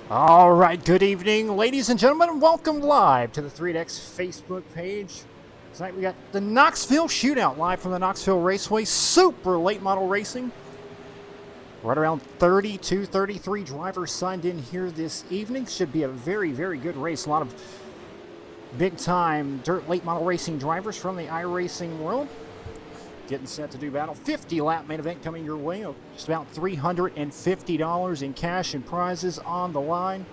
All right, good evening, ladies and gentlemen, and welcome live to the 3X Facebook page. Tonight we got the Knoxville Shootout live from the Knoxville Raceway, super late model racing. Right around 32, 33 drivers signed in here this evening. Should be a very, very good race. A lot of big-time dirt late model racing drivers from the iRacing world. Getting set to do battle. 50-lap main event coming your way. Just about $350 in cash and prizes on the line.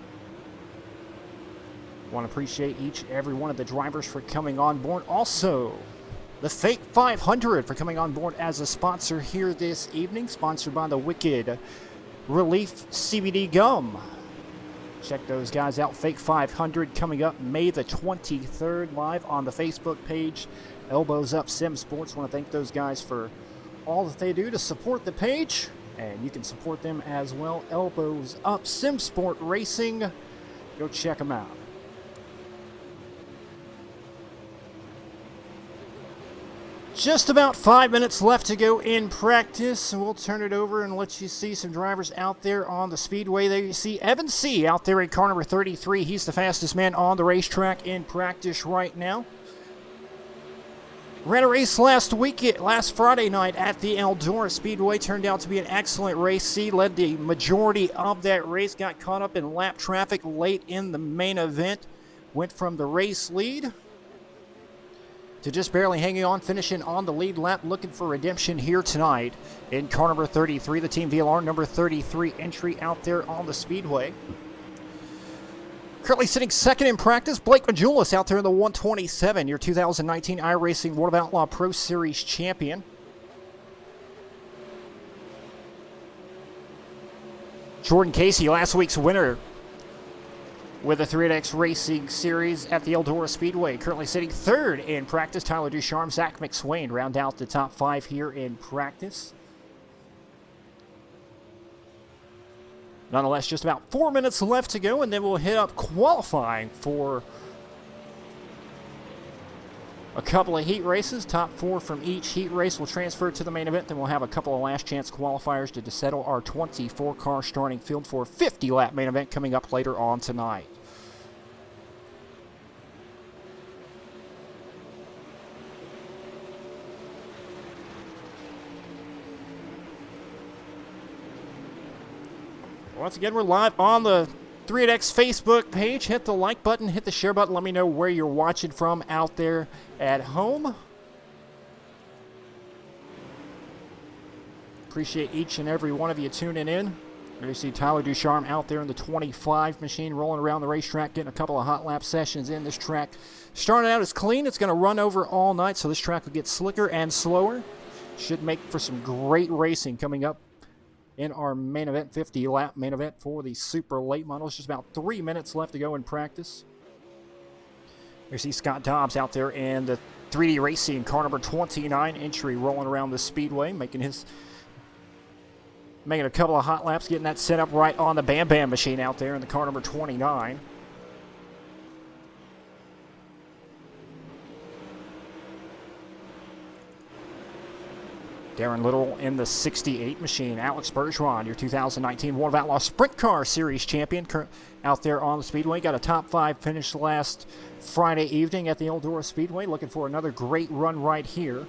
Want to appreciate each and every one of the drivers for coming on board. Also, the Fake 500 for coming on board as a sponsor here this evening. Sponsored by the Wicked Relief CBD Gum. Check those guys out. Fake 500 coming up May the 23rd live on the Facebook page. Elbows Up Sim Sports. Want to thank those guys for all that they do to support the page. And you can support them as well. Elbows Up Sim Sport Racing. Go check them out. Just about 5 minutes left to go in practice, and we'll turn it over and let you see some drivers out there on the speedway. There you see Evan C. out there in car number 33. He's the fastest man on the racetrack in practice right now. Ran a race last Friday night at the Eldora Speedway. Turned out to be an excellent race. C led the majority of that race. Got caught up in lap traffic late in the main event. Went from the race lead to just barely hanging on, finishing on the lead lap, looking for redemption here tonight in car number 33, the Team VLR number 33 entry out there on the speedway. Currently sitting second in practice, Blake Majulis out there in the 127, your 2019 iRacing World of Outlaw Pro Series champion. Jordan Casey, last week's winner with the 3X Racing Series at the Eldora Speedway. Currently sitting third in practice. Tyler Ducharme, Zach McSwain round out the top five here in practice. Nonetheless, just about 4 minutes left to go, and then we'll hit up qualifying for a couple of heat races. Top four from each heat race will transfer to the main event. Then we'll have a couple of last chance qualifiers to settle our 24-car starting field for a 50-lap main event coming up later on tonight. Once again, we're live on the 3X Facebook page. Hit the like button, hit the share button. Let me know where you're watching from out there at home. Appreciate each and every one of you tuning in. There you see Tyler Ducharme out there in the 25 machine, rolling around the racetrack, getting a couple of hot lap sessions in. This track starting out as clean. It's going to run over all night, so this track will get slicker and slower. Should make for some great racing coming up in our main event, 50-lap main event for the super late models. Just about 3 minutes left to go in practice. You see Scott Dobbs out there in the 3D Racing car number 29 entry, rolling around the speedway, making a couple of hot laps, getting that set up right on the Bam Bam machine out there in the car number 29. Darren Little in the 68 machine. Alex Bergeron, your 2019 World of Outlaw Sprint Car Series champion, out there on the speedway. Got a top five finish last Friday evening at the Eldora Speedway. Looking for another great run right here.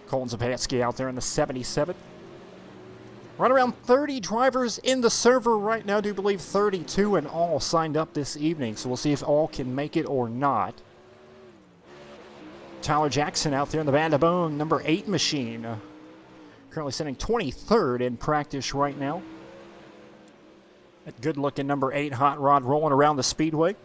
Colton Zapatsky out there in the 77. Right around 30 drivers in the server right now. I do believe 32 in all signed up this evening. So we'll see if all can make it or not. Tyler Jackson out there in the Band of Bone number 8 machine. Currently sitting 23rd in practice right now. That good looking number 8 hot rod rolling around the speedway.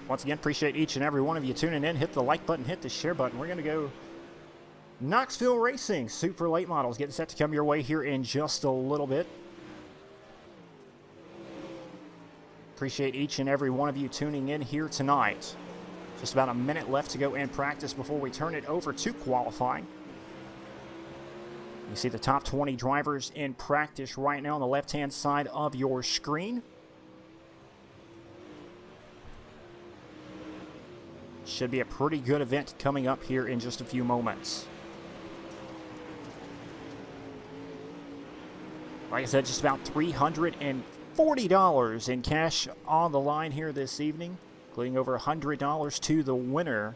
Once again, appreciate each and every one of you tuning in. Hit the like button, hit the share button. We're going to go Knoxville Racing, super late models, getting set to come your way here in just a little bit. Appreciate each and every one of you tuning in here tonight. Just about a minute left to go in practice before we turn it over to qualifying. You see the top 20 drivers in practice right now on the left-hand side of your screen. Should be a pretty good event coming up here in just a few moments. Like I said, just about $340 in cash on the line here this evening, including over $100 to the winner.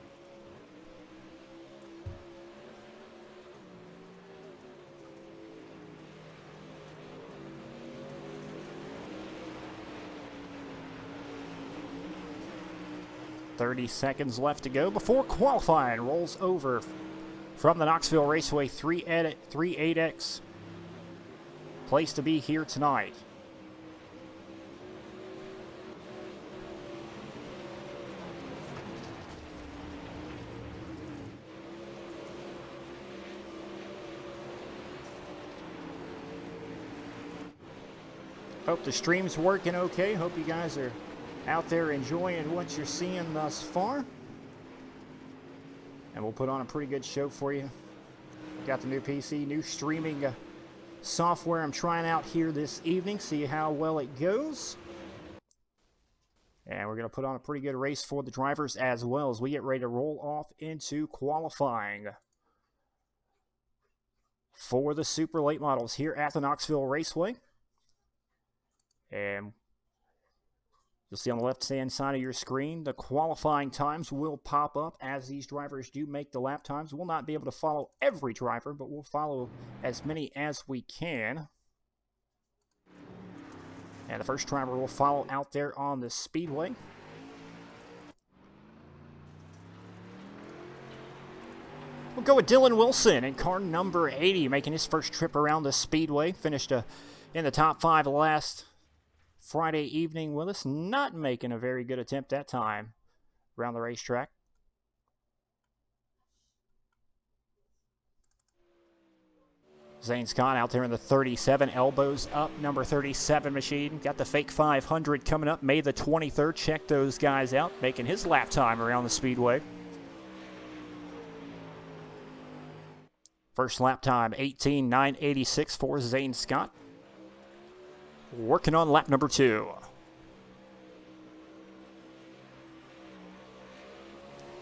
.30 seconds left to go before qualifying rolls over from the Knoxville Raceway 38X. Place to be here tonight. Hope the stream's working okay. Hope you guys are out there enjoying what you're seeing thus far. And we'll put on a pretty good show for you. Got the new PC, new streaming software I'm trying out here this evening. See how well it goes. And we're going to put on a pretty good race for the drivers as well as we get ready to roll off into qualifying for the super late models here at the Knoxville Raceway. And you'll see on the left-hand side of your screen, the qualifying times will pop up as these drivers do make the lap times. We'll not be able to follow every driver, but we'll follow as many as we can. And the first driver will follow out there on the speedway. We'll go with Dylan Wilson in car number 80, making his first trip around the speedway. Finished in the top 5 last Friday evening with us, not making a very good attempt that time around the racetrack. Zane Scott out there in the 37, elbows up, number 37 machine. Got the fake 500 coming up May the 23rd. Check those guys out, making his lap time around the speedway. First lap time, 18:986 for Zane Scott. Working on lap number 2.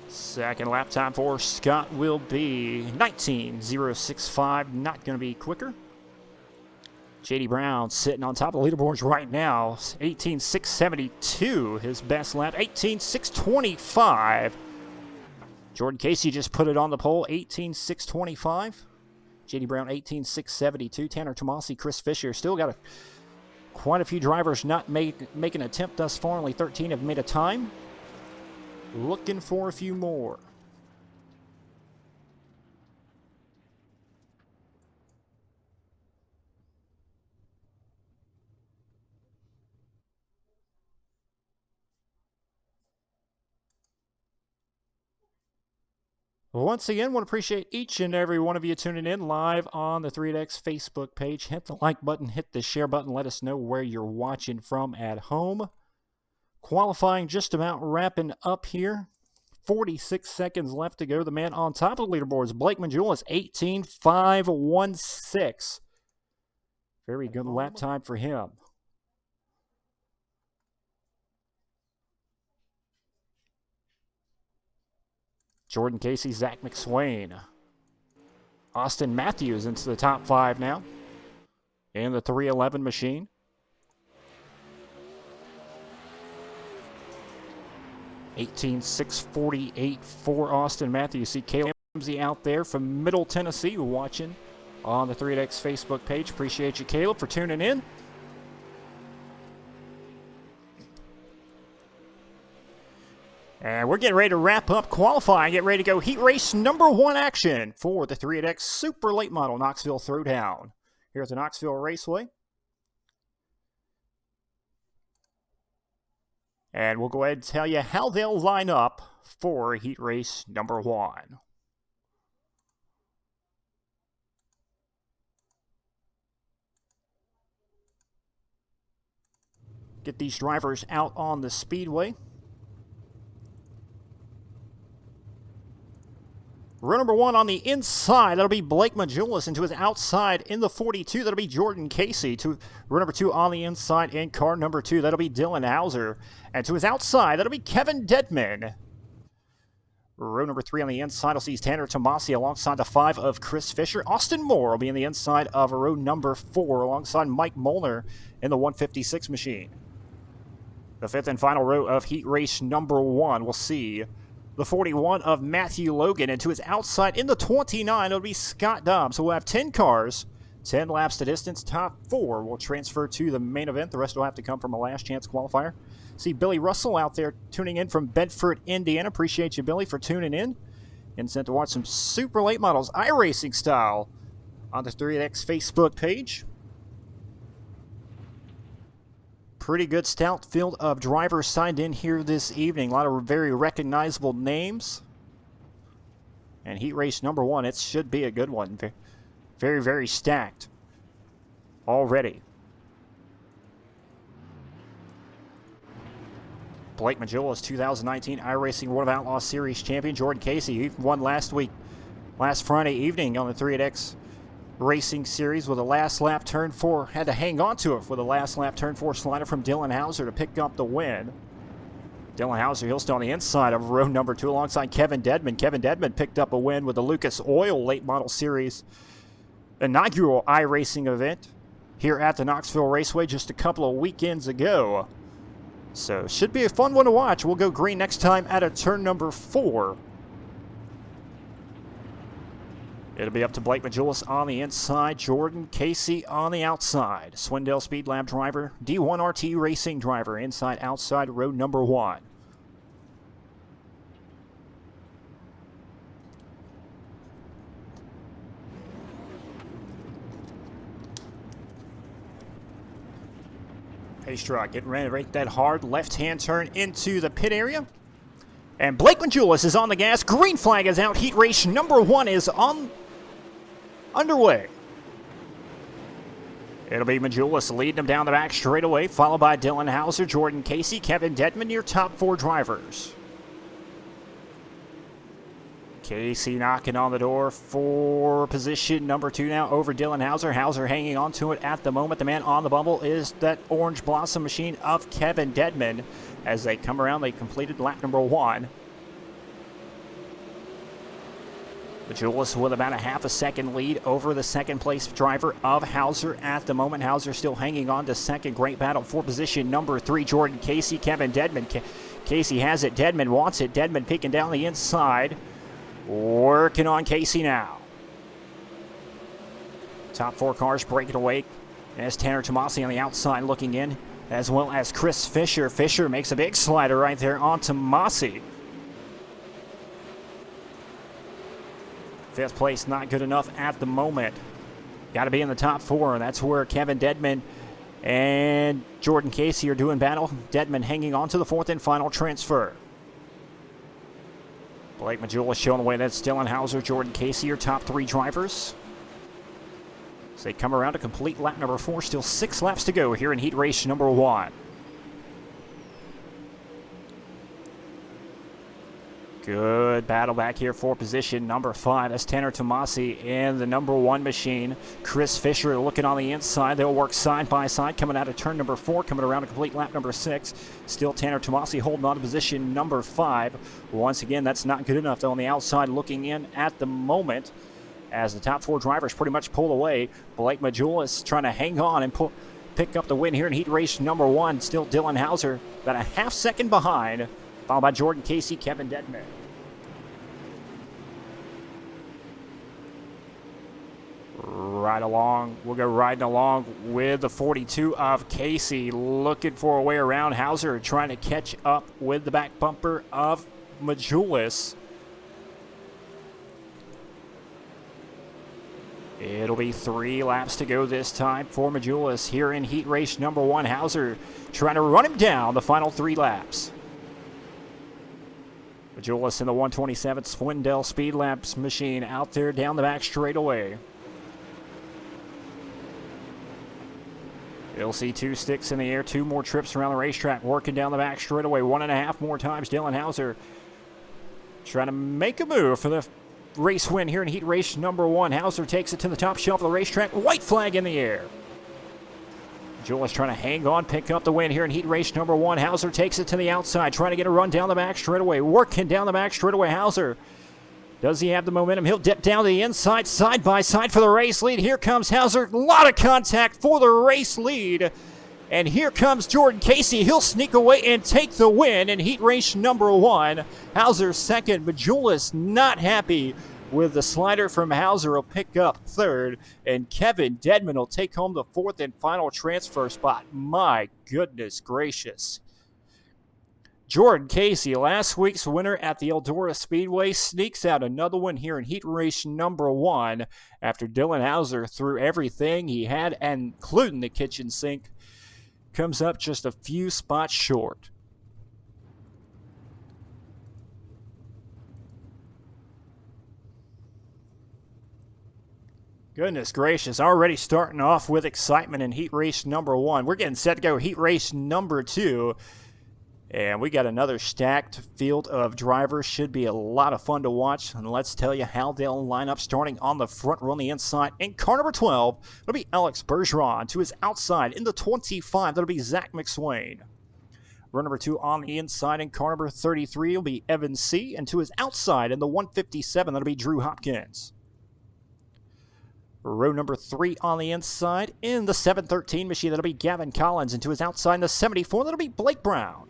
Second lap time for Scott will be 19:065. Not going to be quicker. JD Brown sitting on top of the leaderboards right now. 18:672, his best lap. 18:625. Jordan Casey just put it on the pole. 18:625. JD Brown 18:672. Tanner Tomasi, Chris Fisher still got quite a few drivers not make an attempt thus far. Only 13 have made a time. Looking for a few more. Once again, want to appreciate each and every one of you tuning in live on the 3X Facebook page. Hit the like button, hit the share button. Let us know where you're watching from at home. Qualifying just about wrapping up here. 46 seconds left to go. The man on top of the leaderboards, Blake Majulis, 18:516. Very good lap time for him. Jordan Casey, Zach McSwain. Austin Matthews into the top 5 now in the 311 machine. $18,648 for Austin Matthews. See Caleb Ramsey out there from Middle Tennessee watching on the 3X Facebook page. Appreciate you, Caleb, for tuning in. And we're getting ready to wrap up qualifying. Get ready to go heat race number 1 action for the 3X Super Late Model Knoxville Throwdown here at the Knoxville Raceway. And we'll go ahead and tell you how they'll line up for heat race number 1. Get these drivers out on the speedway. Row number 1 on the inside, that'll be Blake Majulis. And to his outside in the 42, that'll be Jordan Casey. To row number 2 on the inside in car number 2, that'll be Dylan Hauser. And to his outside, that'll be Kevin Dedman. Row number 3 on the inside will see Tanner Tomasi alongside the 5 of Chris Fisher. Austin Moore will be in the inside of row number 4 alongside Mike Molnar in the 156 machine. The 5th and final row of heat race number 1 will see the 41 of Matthew Logan, and to his outside in the 29, it'll be Scott Dobbs. So we'll have 10 cars, 10 laps to distance. Top 4 will transfer to the main event. The rest will have to come from a last chance qualifier. See Billy Russell out there tuning in from Bedford, Indiana. Appreciate you, Billy, for tuning in. And sent to watch some super late models, iRacing style, on the 3X Facebook page. Pretty good stout field of drivers signed in here this evening. A lot of very recognizable names. And heat race number 1, it should be a good one. Very, very stacked already. Blake Majulis, 2019 iRacing World of Outlaws Series champion. Jordan Casey, he won last Friday evening on the 3X Racing Series with a last lap turn 4. Had to hang on to it with a last lap turn 4 slider from Dylan Hauser to pick up the win. Dylan Hauser, he'll stay on the inside of row number 2 alongside Kevin Dedman. Kevin Dedman picked up a win with the Lucas Oil Late Model Series inaugural iRacing event here at the Knoxville Raceway just a couple of weekends ago. So should be a fun one to watch. We'll go green next time at a turn number 4. It'll be up to Blake Majulis on the inside, Jordan Casey on the outside. Swindell Speed Lab driver, D1 RT Racing driver, inside outside row number 1. Pace truck getting ready to rake that hard left-hand turn into the pit area. And Blake Majulis is on the gas. Green flag is out. Heat race number 1 is underway. It'll be Majulis leading them down the back straightaway, followed by Dylan Hauser, Jordan Casey, Kevin Dedman, your top 4 drivers. Casey knocking on the door for position number 2 now over Dylan Hauser. Hauser hanging on to it at the moment. The man on the bubble is that Orange Blossom machine of Kevin Dedman. As they come around, they completed lap number 1. Majulis with about a half a second lead over the second place driver of Hauser at the moment. Hauser still hanging on to second. Great battle for position number 3. Jordan Casey, Kevin Dedman. Casey has it. Dedman wants it. Dedman peeking down the inside. Working on Casey now. Top 4 cars breaking away as Tanner Tomasi on the outside looking in, as well as Chris Fisher. Fisher makes a big slider right there on Tomasi. 5th place not good enough at the moment. Got to be in the top 4. That's where Kevin Dedman and Jordan Casey are doing battle. Dedman hanging on to the 4th and final transfer. Blake Majulis showing the way. That's Dylan Hauser, Jordan Casey, your top 3 drivers. As they come around to complete lap number 4. Still 6 laps to go here in heat race number 1. Good battle back here for position number 5. That's Tanner Tomasi in the number 1 machine. Chris Fisher looking on the inside. They'll work side by side coming out of turn number 4, coming around to complete lap number 6. Still Tanner Tomasi holding on to position number 5. Once again, that's not good enough, though, on the outside looking in at the moment as the top 4 drivers pretty much pull away. Blake Majulis trying to hang on and pick up the win here in heat race number 1. Still Dylan Hauser about a half second behind, followed by Jordan Casey, Kevin Dedman. We'll go riding along with the 42 of Casey, looking for a way around Hauser, trying to catch up with the back bumper of Majulis. It'll be 3 laps to go this time for Majulis here in heat race number 1. Hauser trying to run him down the final 3 laps. Majulis in the 127 Swindell Speed Labs machine out there down the back straightaway. You'll see 2 sticks in the air, 2 more trips around the racetrack, working down the back straightaway 1.5 more times. Dylan Hauser trying to make a move for the race win here in heat race number 1. Hauser takes it to the top shelf of the racetrack. White flag in the air. Jules trying to hang on, pick up the win here in heat race number 1. Hauser takes it to the outside, trying to get a run down the back straightaway. Working down the back straightaway, Hauser. Does he have the momentum? He'll dip down to the inside, side by side for the race lead. Here comes Hauser. A lot of contact for the race lead. And here comes Jordan Casey. He'll sneak away and take the win in heat race number 1. Hauser second, but Jules not happy with the slider from Hauser. Will pick up third, and Kevin Dedman will take home the 4th and final transfer spot. My goodness gracious. Jordan Casey, last week's winner at the Eldora Speedway, sneaks out another one here in heat race number 1 after Dylan Hauser threw everything he had, including the kitchen sink. Comes up just a few spots short. Goodness gracious, already starting off with excitement in heat race number 1. We're getting set to go heat race number 2. And we got another stacked field of drivers. Should be a lot of fun to watch. And let's tell you how they'll line up, starting on the front row on the inside. In car number 12, it'll be Alex Bergeron. To his outside in the 25, that'll be Zach McSwain. Row number 2 on the inside in car number 33 will be Evan C. And to his outside in the 157, that'll be Drew Hopkins. Row number 3 on the inside in the 713 machine, that'll be Gavin Collins. And to his outside in the 74, that'll be Blake Brown.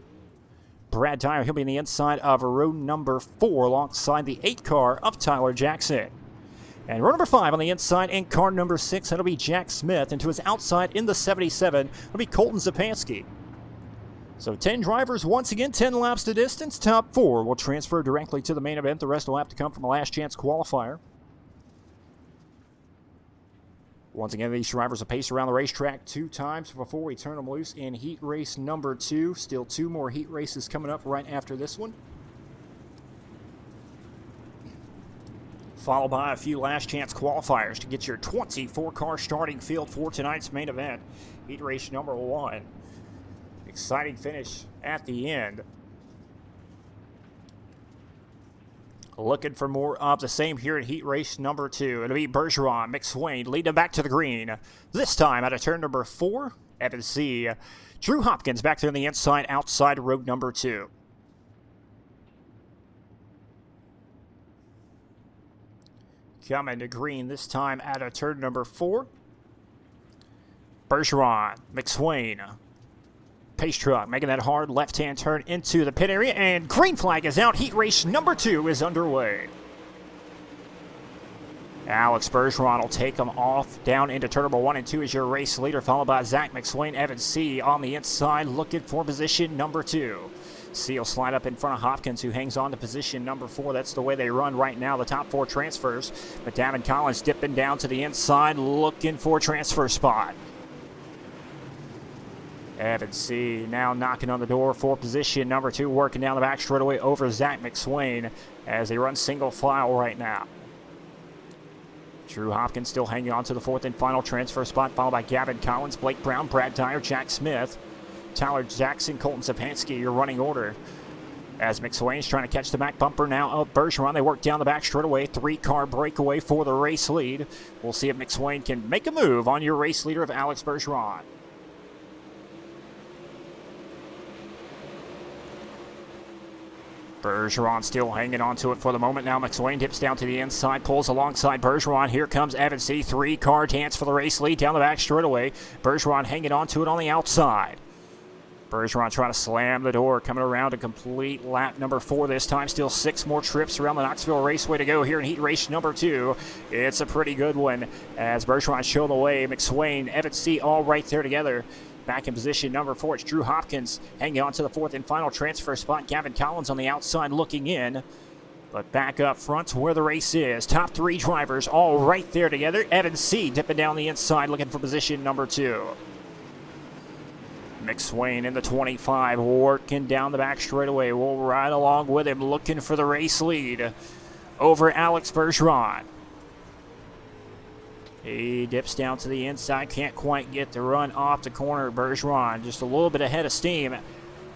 Brad Dyer, he'll be in the inside of row number 4 alongside the 8 car of Tyler Jackson. And row number 5 on the inside in car number 6, that'll be Jack Smith. And to his outside in the 77, that'll be Colton Zapansky. So 10 drivers, once again, 10 laps to distance. Top 4 will transfer directly to the main event. The rest will have to come from a last chance qualifier. Once again, these drivers will pace around the racetrack 2 times before we turn them loose in heat race number 2. Still 2 more heat races coming up right after this one. Followed by a few last chance qualifiers to get your 24-car starting field for tonight's main event. Heat race number 1. Exciting finish at the end. Looking for more of the same here in heat race number 2. It'll be Bergeron, McSwain lead them back to the green. This time out of turn number 4, Evan C. Drew Hopkins back there on the inside, outside road number 2. Coming to green this time out of turn number 4. Bergeron, McSwain. Pace truck making that hard left-hand turn into the pit area, and green flag is out. Heat race number 2 is underway. Alex Bergeron will take them off down into turn number 1 and 2 as your race leader, followed by Zach McSwain. Evan C. on the inside looking for position number 2. C will slide up in front of Hopkins, who hangs on to position number 4. That's the way they run right now, the top 4 transfers. But Gavin Collins dipping down to the inside looking for a transfer spot. Evan C. now knocking on the door for position number 2, working down the back straightaway over Zach McSwain as they run single file right now. Drew Hopkins still hanging on to the 4th and final transfer spot, followed by Gavin Collins, Blake Brown, Brad Dyer, Jack Smith, Tyler Jackson, Colton Zapansky, your running order. As McSwain's trying to catch the back bumper now of Bergeron. They work down the back straightaway. 3-car breakaway for the race lead. We'll see if McSwain can make a move on your race leader of Alex Bergeron. Bergeron still hanging on to it for the moment. Now McSwain dips down to the inside, pulls alongside Bergeron. Here comes Evan C. 3-car dance for the race lead down the back straightaway. Bergeron hanging on to it on the outside. Bergeron trying to slam the door, coming around to complete lap number 4 this time. Still 6 more trips around the Knoxville Raceway to go here in heat race number 2. It's a pretty good one as Bergeron showing the way. McSwain, Evan C. all right there together. Back in position number 4, it's Drew Hopkins hanging on to the 4th and final transfer spot. Gavin Collins on the outside looking in. But back up front where the race is. Top 3 drivers all right there together. Evan C. dipping down the inside looking for position number 2. McSwain in the 25 working down the back straightaway. We'll ride along with him looking for the race lead over Alex Bergeron. He dips down to the inside, can't quite get the run off the corner. Bergeron just a little bit ahead of steam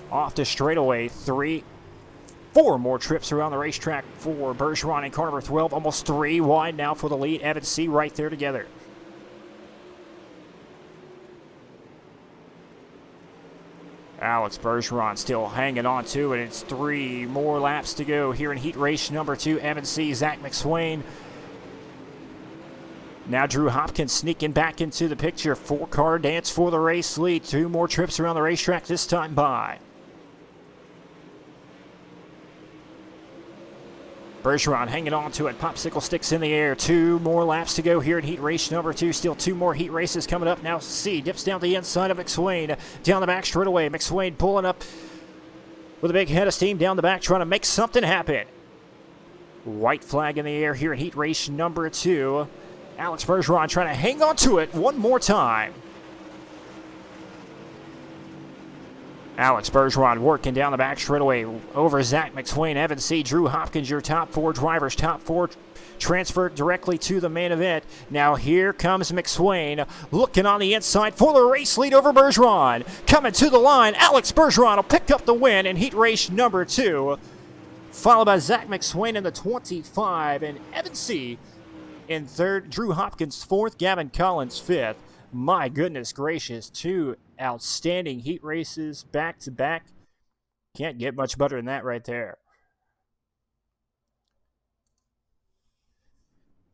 off the straightaway. 4 4 more trips around the racetrack for Bergeron in car number 12. Almost 3 wide now for the lead. Evan C. right there together. Alex Bergeron still hanging on to it. It's 3 more laps to go here in heat race number 2. Evan C. Zach McSwain. Now Drew Hopkins sneaking back into the picture. 4-car dance for the race lead. 2 more trips around the racetrack this time by. Bergeron hanging on to it. Popsicle sticks in the air. 2 more laps to go here in heat race number 2. Still 2 more heat races coming up. Now C dips down the inside of McSwain. Down the back straight away. McSwain pulling up with a big head of steam down the back, trying to make something happen. White flag in the air here in heat race number 2. Alex Bergeron trying to hang on to it one more time. Alex Bergeron working down the back straightaway over Zach McSwain, Evan C., Drew Hopkins, your top 4 drivers. Top 4 transferred directly to the main event. Now here comes McSwain looking on the inside for the race lead over Bergeron. Coming to the line, Alex Bergeron will pick up the win in heat race number 2. Followed by Zach McSwain in the 25 and Evan C. in 3rd. Drew Hopkins 4th, Gavin Collins 5th. My goodness gracious, 2 outstanding heat races back to back. Can't get much better than that right there.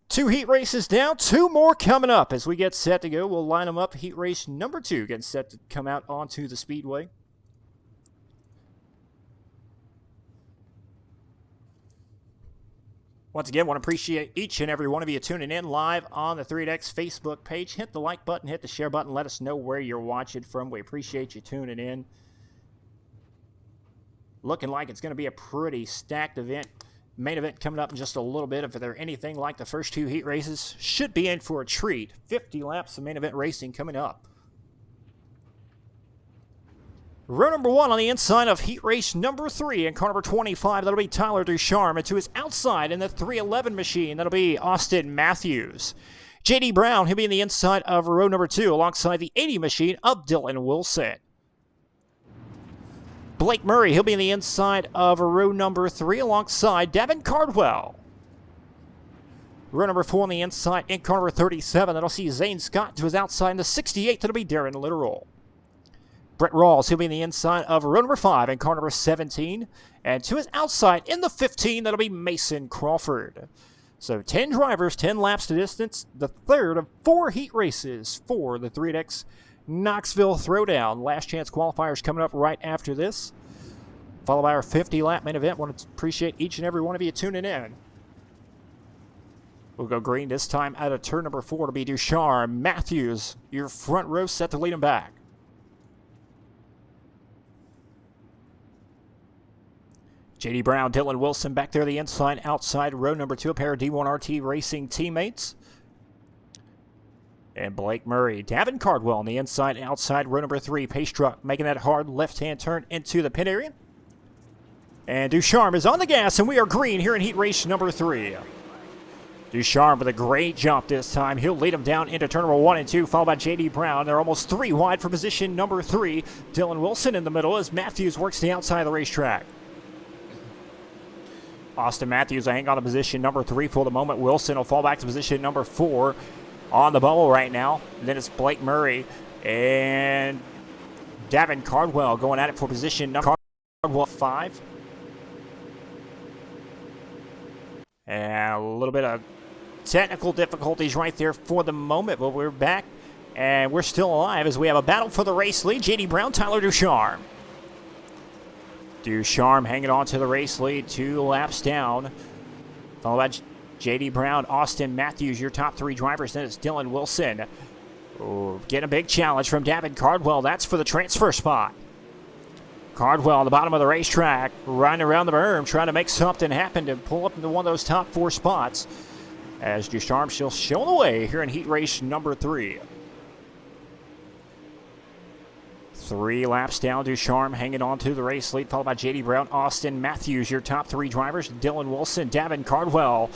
2 heat races down, 2 more coming up as we get set to go. We'll line them up. Heat race number 2 getting set to come out onto the speedway. Once again, want to appreciate each and every one of you tuning in live on the 3X Facebook page. Hit the like button, hit the share button. Let us know where you're watching from. We appreciate you tuning in. Looking like it's going to be a pretty stacked event. Main event coming up in just a little bit. If they're anything like the first 2 heat races, should be in for a treat. 50 laps of main event racing coming up. Row number 1 on the inside of heat race number 3 in car number 25. That'll be Tyler Ducharme. And to his outside in the 311 machine, that'll be Austin Matthews. J.D. Brown, he'll be in the inside of row number 2 alongside the 80 machine of Dylan Wilson. Blake Murray, he'll be in the inside of row number 3 alongside Devin Cardwell. Row number 4 on the inside in car number 37. That'll see Zane Scott to his outside in the 68. That'll be Darren Litteral. Brett Rawls, he'll be in the inside of row number 5 in car number 17. And to his outside in the 15, that'll be Mason Crawford. So 10 drivers, 10 laps to distance. The 3rd of 4 heat races for the 3X Knoxville Throwdown. Last chance qualifiers coming up right after this. Followed by our 50-lap main event. Want to appreciate each and every one of you tuning in. We'll go green this time out of turn number 4 to be Ducharme. Matthews, your front row set to lead him back. J.D. Brown, Dylan Wilson back there the inside, outside row number 2, a pair of D1RT Racing teammates. And Blake Murray, Davin Cardwell on the inside, outside row number 3, pace truck making that hard left-hand turn into the pit area. And Ducharme is on the gas, and we are green here in heat race number 3. Ducharme with a great jump this time. He'll lead him down into turn number 1 and 2, followed by J.D. Brown. They're almost 3 wide for position number 3. Dylan Wilson in the middle as Matthews works the outside of the racetrack. Austin Matthews will hang on to position number 3 for the moment. Wilson will fall back to position number 4 on the bubble right now. And then it's Blake Murray and Davin Cardwell going at it for position number 5. And a little bit of technical difficulties right there for the moment, but we're back and we're still alive as we have a battle for the race lead. J.D. Brown, Tyler Ducharme. Ducharme hanging on to the race lead, 2 laps down. Followed by J.D. Brown, Austin Matthews, your top 3 drivers. Then it's Dylan Wilson. Ooh, getting a big challenge from Davin Cardwell. That's for the transfer spot. Cardwell on the bottom of the racetrack, riding around the berm, trying to make something happen to pull up into one of those top 4 spots. As Ducharme still showing the way here in heat race number 3. 3 laps down, Ducharme hanging on to the race lead, followed by J.D. Brown, Austin Matthews, your top 3 drivers. Dylan Wilson, Davin Cardwell,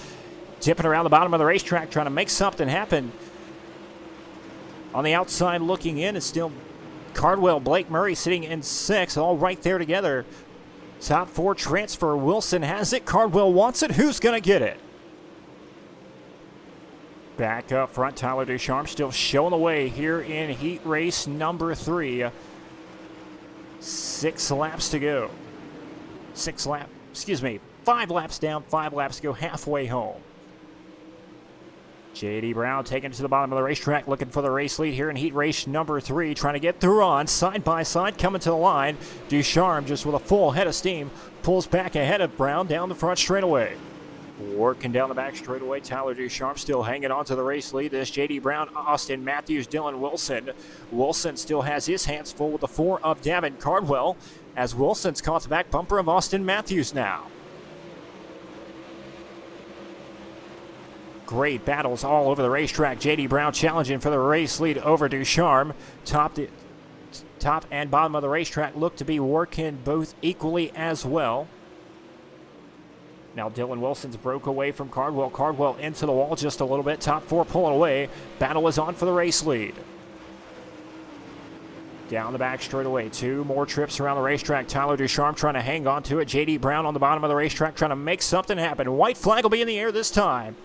tipping around the bottom of the racetrack, trying to make something happen. On the outside looking in, it's still Cardwell, Blake Murray sitting in 6th, all right there together. Top 4 transfer. Wilson has it. Cardwell wants it. Who's going to get it? Back up front, Tyler Ducharme still showing the way here in heat race number 3. 6 laps to go. 5 laps down, 5 laps to go, halfway home. J.D. Brown taking it to the bottom of the racetrack, looking for the race lead here in heat race number 3, trying to get through on side by side, coming to the line. Ducharme, just with a full head of steam, pulls back ahead of Brown down the front straightaway. Working down the back straightaway, Tyler Ducharme still hanging on to the race lead. This J.D. Brown, Austin Matthews, Dylan Wilson. Wilson still has his hands full with the 4 of Davin Cardwell, as Wilson's caught the back bumper of Austin Matthews now. Great battles all over the racetrack. J.D. Brown challenging for the race lead over Ducharme. Top and bottom of the racetrack look to be working both equally as well. Now Dylan Wilson's broke away from Cardwell. Cardwell into the wall just a little bit. Top 4 pulling away. Battle is on for the race lead. Down the back straightaway. 2 more trips around the racetrack. Tyler Ducharme trying to hang on to it. J.D. Brown on the bottom of the racetrack trying to make something happen. White flag will be in the air this time.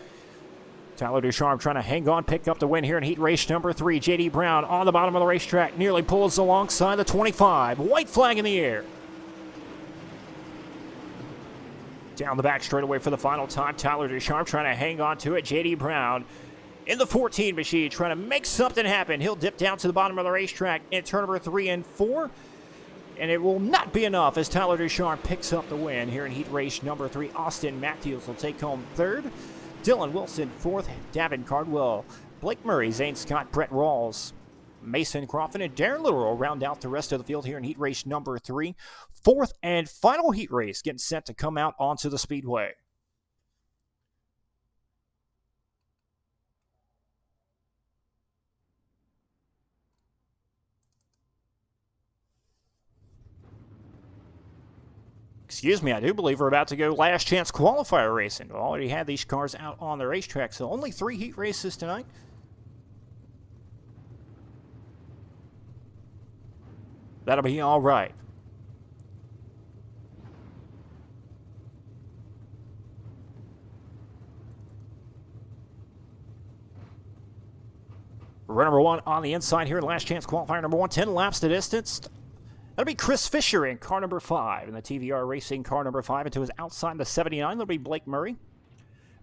Tyler Ducharme trying to hang on, pick up the win here in heat race number 3. J.D. Brown on the bottom of the racetrack, nearly pulls alongside the 25. White flag in the air. Down the back straightaway for the final time. Tyler Ducharme trying to hang on to it. J.D. Brown in the 14 machine trying to make something happen. He'll dip down to the bottom of the racetrack in turn number 3 and 4. And it will not be enough as Tyler Ducharme picks up the win here in heat race number 3. Austin Matthews will take home 3rd. Dylan Wilson, 4th. Davin Cardwell, Blake Murray, Zane Scott, Brett Rawls, Mason Crawford, and Darren Little round out the rest of the field here in heat race number 3. 4th and final heat race getting set to come out onto the speedway. Excuse me, I do believe we're about to go last chance qualifier racing. We already had these cars out on the racetrack, so only 3 heat races tonight. That'll be all right. Runner number 1 on the inside here, last chance qualifier number 1, 10 laps to distance. That'll be Chris Fisher in car number 5. In the TVR Racing car number 5 into his outside the 79. That'll be Blake Murray.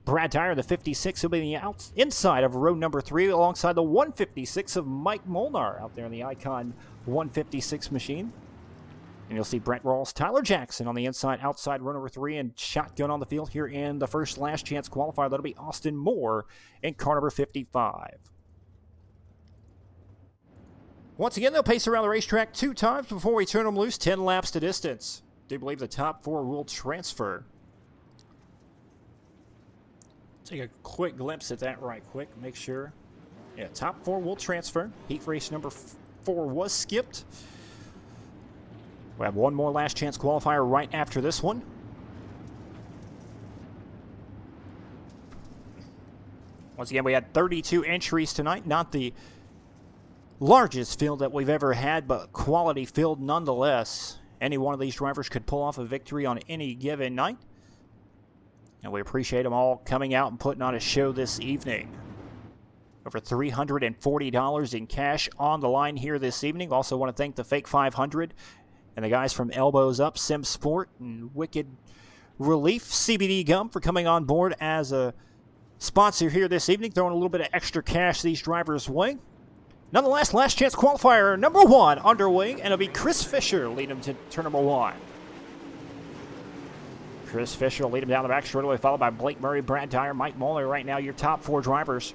Brad Dyer, the 56, will be the inside of row number 3 alongside the 156 of Mike Molnar out there in the Icon 156 machine. And you'll see Brent Rawls, Tyler Jackson on the inside, outside row number 3, and shotgun on the field here in the first last chance qualifier. That'll be Austin Moore in car number 55. Once again, they'll pace around the racetrack 2 times before we turn them loose, 10 laps to distance. I do believe the top 4 will transfer. Take a quick glimpse at that right quick, make sure. Yeah, top 4 will transfer. Heat race number 4 was skipped. We have one more last chance qualifier right after this one. Once again, we had 32 entries tonight, not the largest field that we've ever had, but quality field nonetheless. Any one of these drivers could pull off a victory on any given night. And we appreciate them all coming out and putting on a show this evening. Over $340 in cash on the line here this evening. Also want to thank the Fake 500 and the guys from Elbows Up, Sim Sport, and Wicked Relief CBD Gum for coming on board as a sponsor here this evening, throwing a little bit of extra cash these drivers' way. Nonetheless, last chance qualifier number 1 underway, and it'll be Chris Fisher leading him to turn number 1. Chris Fisher will lead him down the back straightaway, followed by Blake Murray, Brad Dyer, Mike Muller. Right now, your top 4 drivers.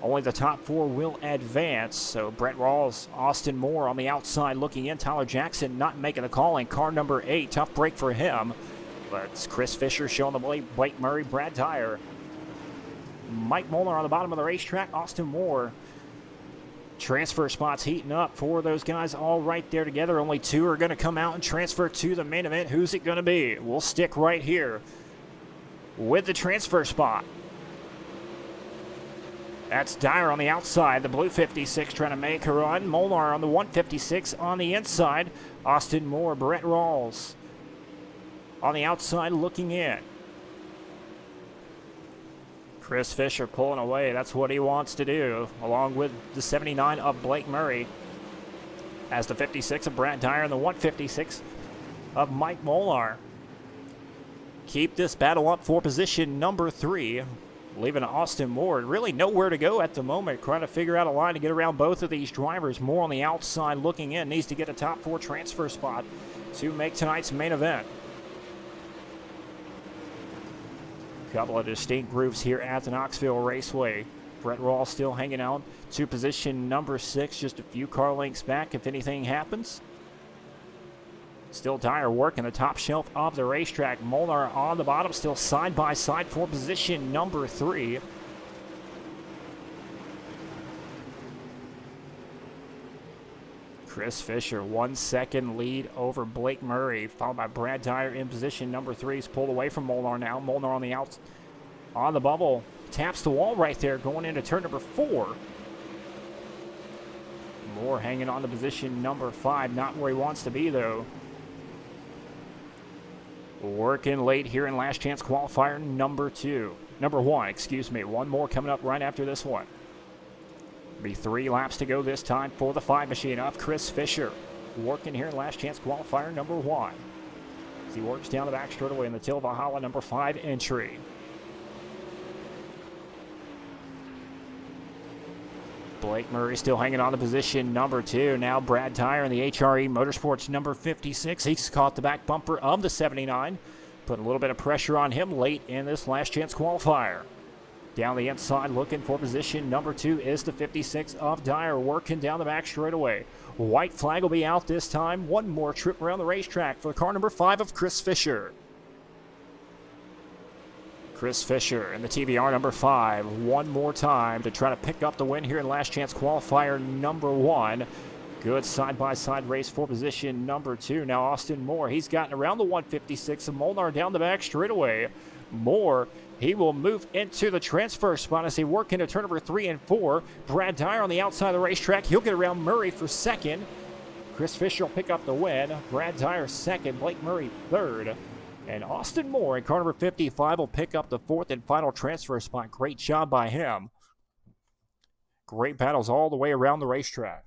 Only the top 4 will advance. So Brett Rawls, Austin Moore on the outside looking in. Tyler Jackson not making the call in car number 8. Tough break for him. But it's Chris Fisher showing the way. Blake Murray, Brad Dyer, Mike Muller on the bottom of the racetrack. Austin Moore. Transfer spots heating up for those guys all right there together. Only 2 are going to come out and transfer to the main event. Who's it going to be? We'll stick right here with the transfer spot. That's Dyer on the outside. The blue 56 trying to make a run. Molnar on the 156 on the inside. Austin Moore, Brett Rawls, on the outside looking in. Chris Fisher pulling away. That's what he wants to do, along with the 79 of Blake Murray. As the 56 of Brad Dyer and the 156 of Mike Molnar keep this battle up for position number 3, leaving Austin Moore really nowhere to go at the moment, trying to figure out a line to get around both of these drivers. Moore on the outside looking in, needs to get a top 4 transfer spot to make tonight's main event. A couple of distinct grooves here at the Knoxville Raceway. Brett Rawls still hanging out to position number 6, just a few car lengths back if anything happens. Still Dyer working the top shelf of the racetrack. Molnar on the bottom, still side by side for position number 3. Chris Fisher, 1 second lead over Blake Murray, followed by Brad Dyer in position number 3. He's pulled away from Molnar now. Molnar on the outs, on the bubble. Taps the wall right there going into turn number 4. Moore hanging on to position number 5. Not where he wants to be, though. Working late here in last chance qualifier number 1, excuse me. One more coming up right after this one. Be 3 laps to go this time for the 5 machine of Chris Fisher. Working here in last chance qualifier number 1. As he works down the back straightaway in the Till Valhalla number 5 entry. Blake Murray still hanging on to position number 2. Now Brad Dyer in the HRE Motorsports number 56. He's caught the back bumper of the 79. Putting a little bit of pressure on him late in this last chance qualifier. Down the inside looking for position number 2 is the 56 of Dyer, working down the back straightaway. White flag will be out this time. One more trip around the racetrack for car number 5 of Chris Fisher. Chris Fisher in the TVR number 5, one more time to try to pick up the win here in last chance qualifier number 1. Good side-by-side race for position number 2. Now Austin Moore, he's gotten around the 156 of Molnar down the back straightaway. Moore, he will move into the transfer spot as they work into turn number 3 and 4. Brad Dyer on the outside of the racetrack. He'll get around Murray for second. Chris Fisher will pick up the win. Brad Dyer second, Blake Murray third. And Austin Moore in car number 55 will pick up the 4th and final transfer spot. Great job by him. Great battles all the way around the racetrack.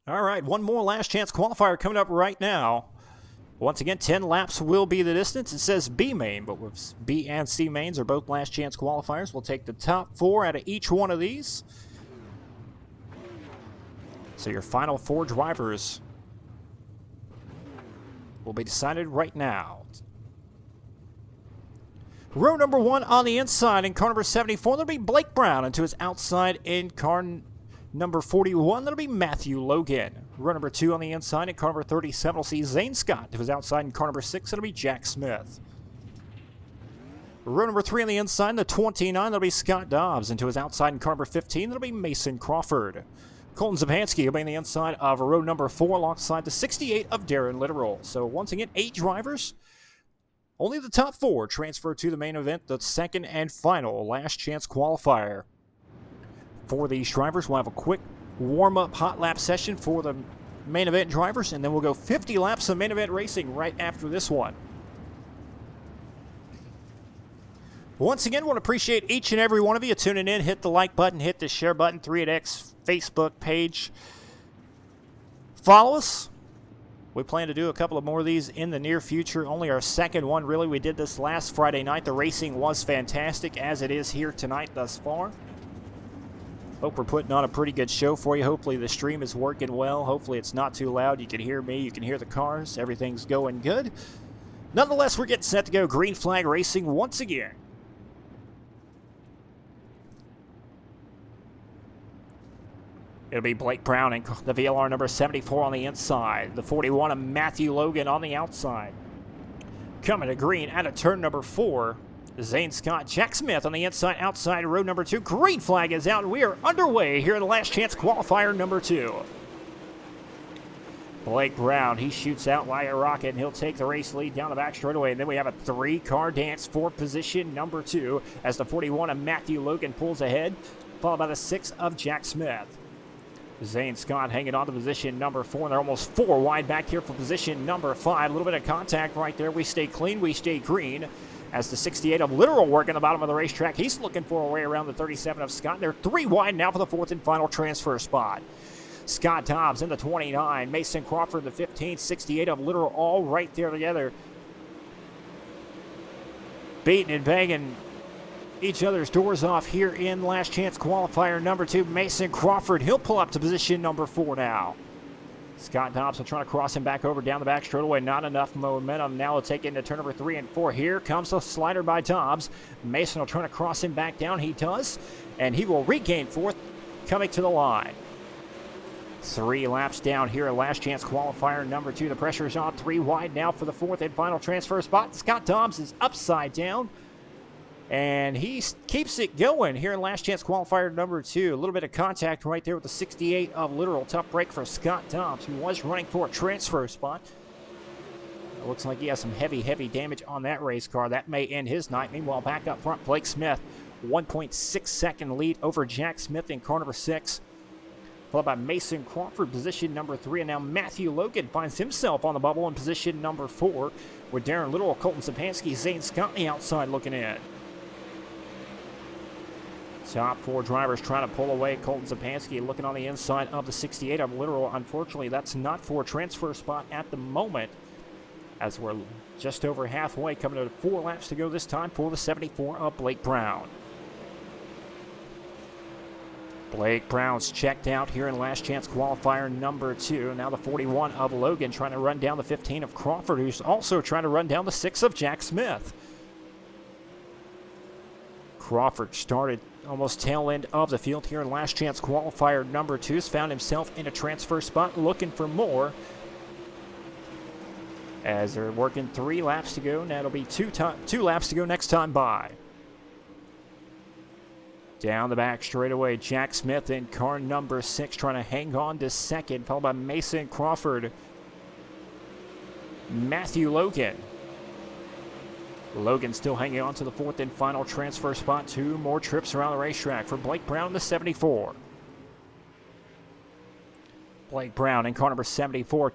All right, one more last chance qualifier coming up right now. Once again, 10 laps will be the distance. It says B main, but with B and C mains are both last chance qualifiers. We'll take the top 4 out of each one of these. So your final 4 drivers will be decided right now. Row number 1 on the inside in car number 74, that'll be Blake Brown. And to his outside in car number 41, that'll be Matthew Logan. Row number 2 on the inside in car number 37 will see Zane Scott. To his outside in car number 6, that'll be Jack Smith. Row number 3 on the inside, the 29, that'll be Scott Dobbs. And to his outside in car number 15, that'll be Mason Crawford. Colton Zapansky will be on the inside of row number 4 alongside the 68 of Darren Litteral. So once again, 8 drivers. Only the top 4 transfer to the main event, the second and final last chance qualifier. For these drivers, we'll have a quick warm-up hot lap session for the main event drivers, and then we'll go 50 laps of main event racing right after this one. Once again, I want to appreciate each and every one of you tuning in. Hit the like button, hit the share button, 3X Facebook page. Follow us. We plan to do a couple of more of these in the near future. Only our second one, really. We did this last Friday night. The racing was fantastic, as it is here tonight thus far. Hope we're putting on a pretty good show for you. Hopefully the stream is working well. Hopefully it's not too loud. You can hear me. You can hear the cars. Everything's going good. Nonetheless, we're getting set to go green flag racing once again. It'll be Blake Brown and the VLR number 74 on the inside. The 41 of Matthew Logan on the outside. Coming to green out of turn number 4. Zane Scott, Jack Smith on the inside, outside row number 2. Green flag is out, and we are underway here in the last chance qualifier number 2. Blake Brown, he shoots out like a rocket, and he'll take the race lead down the back straightaway. And then we have a 3-car dance for position number 2 as the 41 of Matthew Logan pulls ahead, followed by the 6 of Jack Smith. Zane Scott hanging on to position number 4, and they're almost 4 wide back here for position number 5. A little bit of contact right there. We stay clean, we stay green. As the 68 of Literal working the bottom of the racetrack, he's looking for a way around the 37 of Scott. They're 3 wide now for the 4th and final transfer spot. Scott Dobbs in the 29, Mason Crawford the 15, 68 of Literal, all right there together. Beating and banging each other's doors off here in last chance qualifier number 2. Mason Crawford, he'll pull up to position number 4 now. Scott Dobbs will try to cross him back over down the back straightaway. Not enough momentum. Now he'll take it into turn number 3 and 4. Here comes a slider by Dobbs. Mason will try to cross him back down. He does. And he will regain 4th coming to the line. 3 laps down here at last chance qualifier number 2. The pressure is on. 3 wide now for the 4th and final transfer spot. Scott Dobbs is upside down. And he keeps it going here in last chance qualifier number 2. A little bit of contact right there with the 68 of Literal. Tough break for Scott Dobbs, who was running for a transfer spot. It looks like he has some heavy damage on that race car. That may end his night. Meanwhile, back up front, Blake Smith, 1.6 second lead over Jack Smith in car number 6. Followed by Mason Crawford, position number 3. And now Matthew Logan finds himself on the bubble in position number 4. With Darren Little, Colton Sapansky, Zane Scott on the outside looking in. Top 4 drivers trying to pull away. Colton Sapansky looking on the inside of the 68 of Literal. Unfortunately, that's not for a transfer spot at the moment, as we're just over halfway, coming to 4 laps to go this time for the 74 of Blake Brown. Blake Brown's checked out here in last chance qualifier number 2. Now the 41 of Logan trying to run down the 15 of Crawford, who's also trying to run down the 6 of Jack Smith. Crawford started almost tail end of the field here in last chance qualifier number 2. Has found himself in a transfer spot looking for more. As they're working 3 laps to go. Now it'll be 2 laps to go next time by. Down the back straightaway, Jack Smith in car number 6 trying to hang on to second, followed by Mason Crawford. Matthew Logan. Logan still hanging on to the 4th and final transfer spot. 2 more trips around the racetrack for Blake Brown in the 74. Blake Brown in car number 74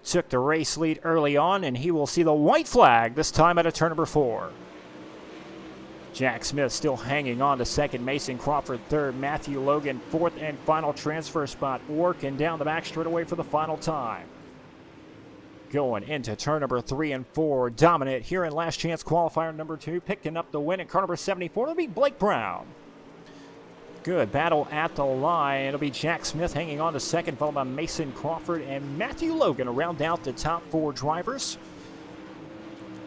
took the race lead early on, and he will see the white flag this time at a turn number 4. Jack Smith still hanging on to second. Mason Crawford third. Matthew Logan 4th and final transfer spot, working down the back straightaway for the final time. Going into turn number 3 and 4. Dominant here in last chance qualifier number 2. Picking up the win in car number 74. It'll be Blake Brown. Good battle at the line. It'll be Jack Smith hanging on to second, followed by Mason Crawford and Matthew Logan to round out the top 4 drivers.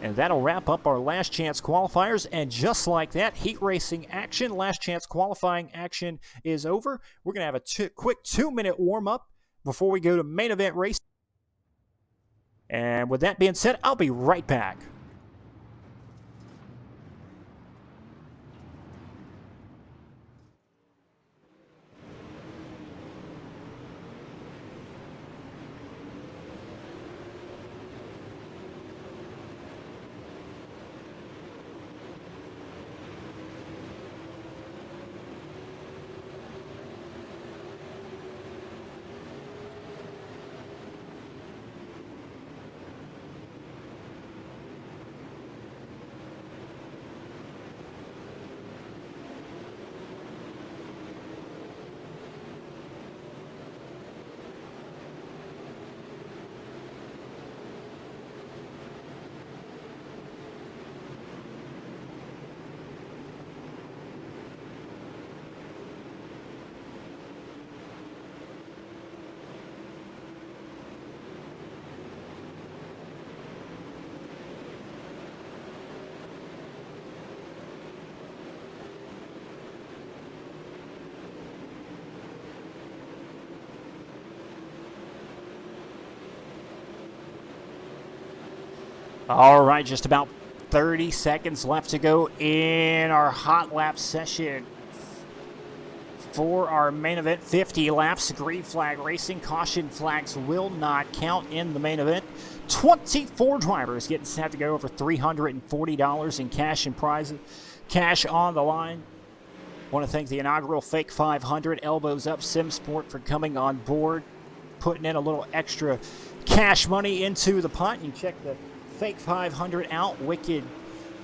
And that'll wrap up our last chance qualifiers. And just like that, heat racing action, last chance qualifying action is over. We're going to have a quick 2-minute warm-up before we go to main event race. And with that being said, I'll be right back. All right, just about 30 seconds left to go in our hot lap session for our main event. 50 laps, green flag racing. Caution flags will not count in the main event. 24 drivers getting set to go over $340 in cash and prizes. Cash on the line. Want to thank the inaugural Fake 500 Elbows Up Sim Sport for coming on board, putting in a little extra cash money into the pot. You check the Fake 500 out. Wicked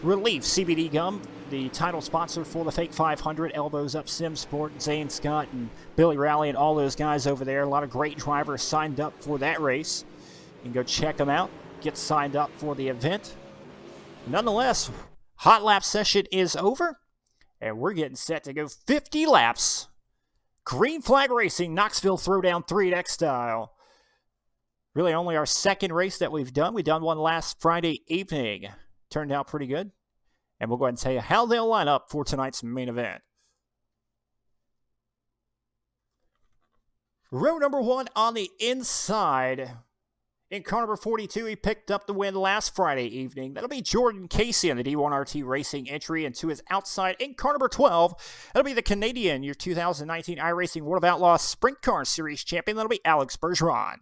Relief CBD Gum, the title sponsor for the Fake 500 Elbows Up Sim Sport. Zane Scott and Billy Rowley and all those guys over there. A lot of great drivers signed up for that race. You can go check them out. Get signed up for the event. Nonetheless, hot lap session is over, and we're getting set to go 50 laps. Green flag racing, Knoxville throwdown 3X style. Really only our second race that we've done. We done one last Friday evening. Turned out pretty good. And we'll go ahead and tell you how they'll line up for tonight's main event. Row number 1 on the inside. In car number 42, he picked up the win last Friday evening. That'll be Jordan Casey on the D1RT Racing entry. And to his outside, in car number 12, that'll be the Canadian, your 2019 iRacing World of Outlaws Sprint Car Series champion. That'll be Alex Bergeron.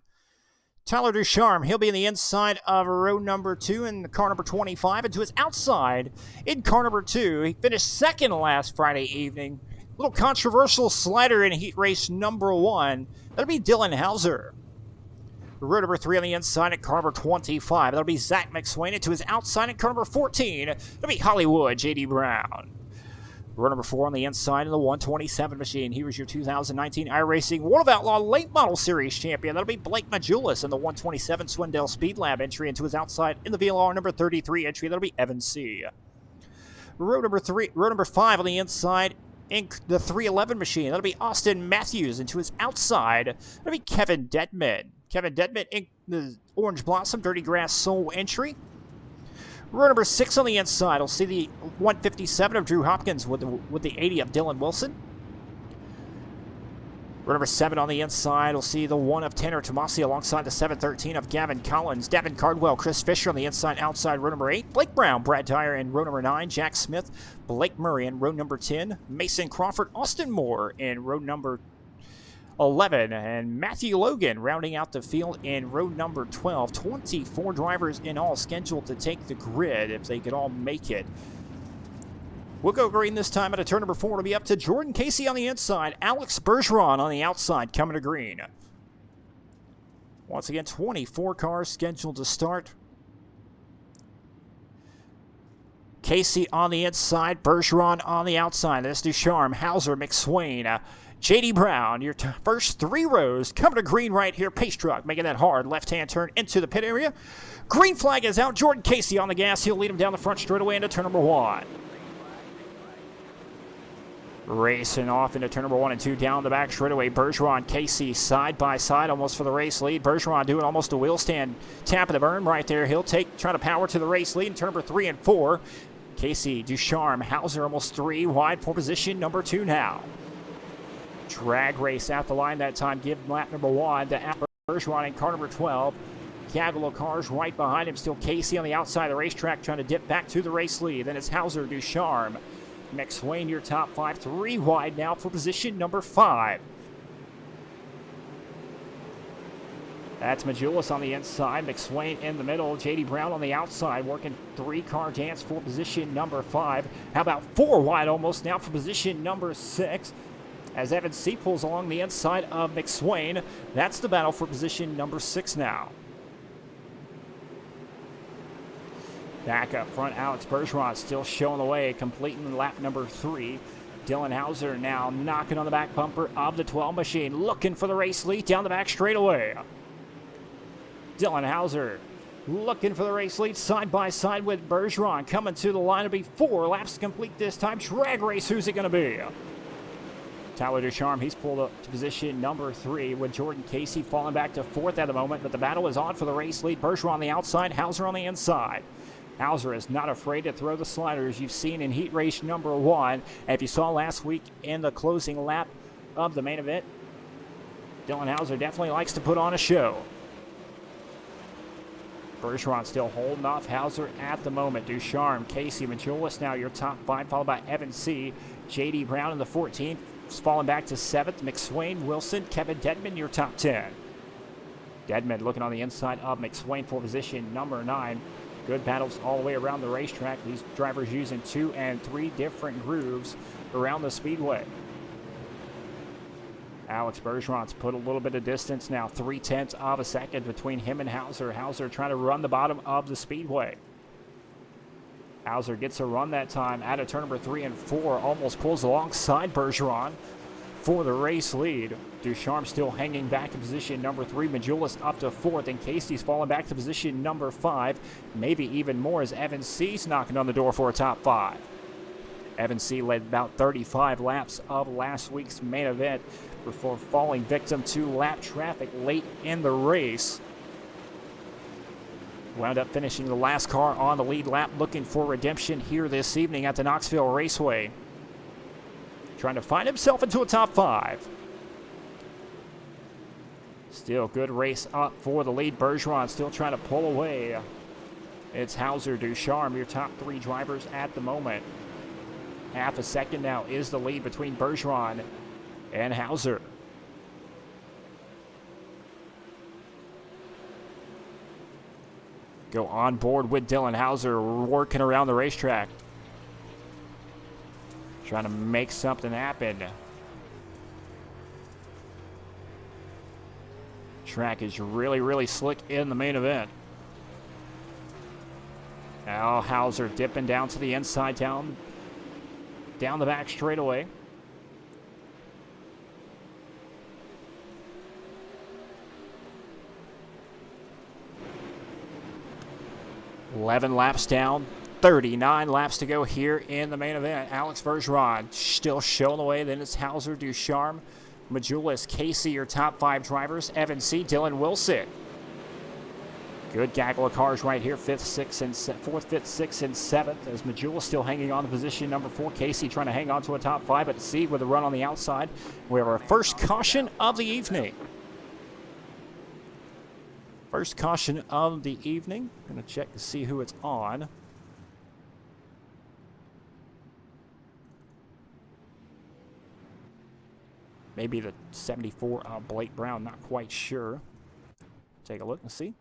Tyler Ducharme, he'll be in the inside of row number 2 in car number 25. And to his outside, in car number 2, he finished second last Friday evening. A little controversial slider in heat race number 1. That'll be Dylan Hauser. Row number 3 on the inside at car number 25. That'll be Zach McSwain. And to his outside at car number 14, that'll be Hollywood J.D. Brown. Row number 4 on the inside in the 127 machine. Here's your 2019 iRacing World of Outlaw Late Model Series champion. That'll be Blake Majulis in the 127 Swindell Speed Lab entry. And to his outside in the VLR number 33 entry, that'll be Evan C. Row number 5 on the inside in the 311 machine. That'll be Austin Matthews. And to his outside, that'll be Kevin Dedman. Kevin Dedman in the Orange Blossom Dirty Grass Soul entry. Row number 6 on the inside, we'll see the 157 of Drew Hopkins with the 80 of Dylan Wilson. Row number 7 on the inside, we'll see the 1 of Tanner Tomasi alongside the 713 of Gavin Collins. Davin Cardwell, Chris Fisher on the inside, outside row number 8. Blake Brown, Brad Dyer in row number 9. Jack Smith, Blake Murray in row number 10. Mason Crawford, Austin Moore in row number 11, and Matthew Logan rounding out the field in row number 12. 24 drivers in all scheduled to take the grid if they could all make it. We'll go green this time at a turn number 4. It'll be up to Jordan Casey on the inside, Alex Bergeron on the outside coming to green. Once again, 24 cars scheduled to start. Casey on the inside, Bergeron on the outside. That's Ducharme, Hauser, McSwain, J.D. Brown, your first 3 rows coming to green right here. Pace truck making that hard left-hand turn into the pit area. Green flag is out. Jordan Casey on the gas. He'll lead him down the front straightaway into turn number 1. Racing off into turn number 1 and 2 down the back straightaway. Bergeron, Casey side by side almost for the race lead. Bergeron doing almost a wheel stand tap of the berm right there. He'll try to power to the race lead in turn number 3 and 4. Casey, Ducharme, Hauser almost 3 wide for position number 2 now. Drag race at the line that time. Give lap number 1 to Bergeron in car number 12. Gaggle of cars right behind him. Still Casey on the outside of the racetrack trying to dip back to the race lead. Then it's Hauser, Ducharme, McSwain, your top 5. 3 wide now for position number 5. That's Majulis on the inside. McSwain in the middle. J.D. Brown on the outside working 3-car dance for position number 5. How about 4 wide almost now for position number 6. As Evan C. pulls along the inside of McSwain. That's the battle for position number 6 now. Back up front, Alex Bergeron still showing the way, completing lap number 3. Dylan Hauser now knocking on the back bumper of the 12 machine, looking for the race lead down the back straightaway. Dylan Hauser looking for the race lead side by side with Bergeron. Coming to the line, it'll be 4 laps to complete this time. Drag race, who's it going to be? Tyler Ducharme, he's pulled up to position number 3 with Jordan Casey falling back to 4th at the moment, but the battle is on for the race lead. Bergeron on the outside, Hauser on the inside. Hauser is not afraid to throw the sliders you've seen in heat race number 1. And if you saw last week in the closing lap of the main event, Dylan Hauser definitely likes to put on a show. Bergeron still holding off Hauser at the moment. Ducharme, Casey, Majulis now your top 5, followed by Evan C. J.D. Brown in the 14th. Falling back to 7th, McSwain, Wilson, Kevin Dedman, your top 10. Dedman looking on the inside of McSwain for position number 9. Good battles all the way around the racetrack. These drivers using 2 and 3 different grooves around the speedway. Alex Bergeron's put a little bit of distance now, 0.3 of a second between him and Hauser. Hauser trying to run the bottom of the speedway. Hauser gets a run that time out of turn number 3 and 4, almost pulls alongside Bergeron for the race lead. Ducharme still hanging back in position number 3. Majulis up to 4th, and Casey's falling back to position number 5. Maybe even more as Evan C's knocking on the door for a top 5. Evan C led about 35 laps of last week's main event before falling victim to lap traffic late in the race. Wound up finishing the last car on the lead lap, looking for redemption here this evening at the Knoxville Raceway. Trying to find himself into a top 5. Still good race up for the lead. Bergeron still trying to pull away. It's Hauser, Ducharme, your top 3 drivers at the moment. Half a second now is the lead between Bergeron and Hauser. Go on board with Dylan Hauser, working around the racetrack. Trying to make something happen. Track is really, really slick in the main event. Now Hauser dipping down to the inside, down the back straightaway. $11 laps down, 39 laps to go here in the main event. Alex Bergeron still showing the way. Then it's Hauser, Ducharme, Majulis, Casey, your top 5 drivers. Evan C, Dylan Wilson. Good gaggle of cars right here, 4th, 5th, 6th, and 7th. As Majulis still hanging on to position number 4. Casey trying to hang on to a top 5, but C with a run on the outside. We have our first caution of the evening. First caution of the evening. Going to check to see who it's on. Maybe the 74 Blake Brown, not quite sure. Take a look and see.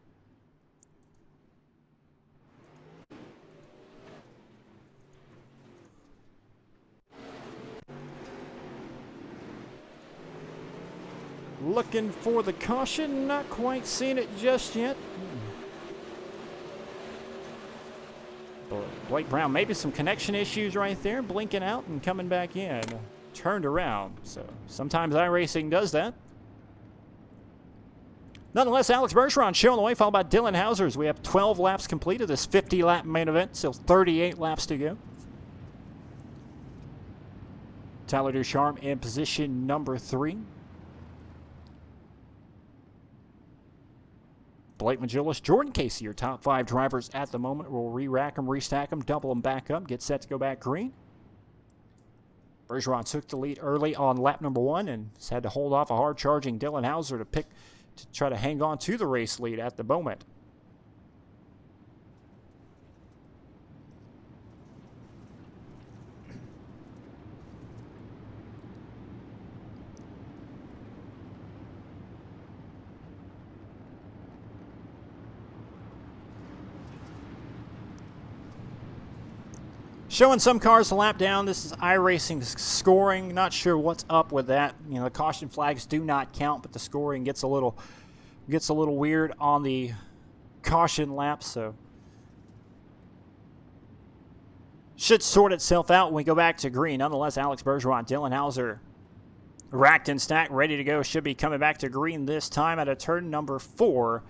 Looking for the caution, not quite seeing it just yet. Blake Brown, maybe some connection issues right there, blinking out and coming back in. Turned around, so sometimes iRacing does that. Nonetheless, Alex Bergeron showing the way, followed by Dylan Hauser. We have 12 laps completed this 50-lap main event, still 38 laps to go. Tyler Ducharme in position number 3. Blake Majulis, Jordan Casey, your top 5 drivers at the moment. We'll re-rack them, restack them, double them back up, get set to go back green. Bergeron took the lead early on lap number 1 and has had to hold off a hard-charging Dylan Hauser to try to hang on to the race lead at the moment. Showing some cars a lap down. This is iRacing scoring. Not sure what's up with that. You know, the caution flags do not count, but the scoring gets a little weird on the caution lap. So should sort itself out when we go back to green. Nonetheless, Alex Bergeron, Dylan Hauser, racked and stacked, ready to go. Should be coming back to green this time at a turn number 4.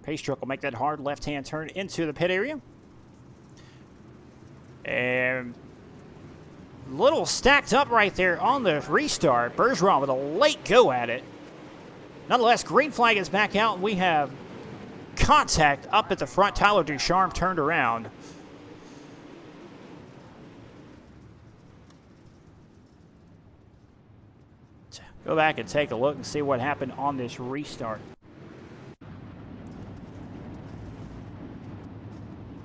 Pace truck will make that hard left-hand turn into the pit area. And a little stacked up right there on the restart. Bergeron with a late go at it. Nonetheless, green flag is back out, and we have contact up at the front. Tyler Ducharme turned around. Go back and take a look and see what happened on this restart.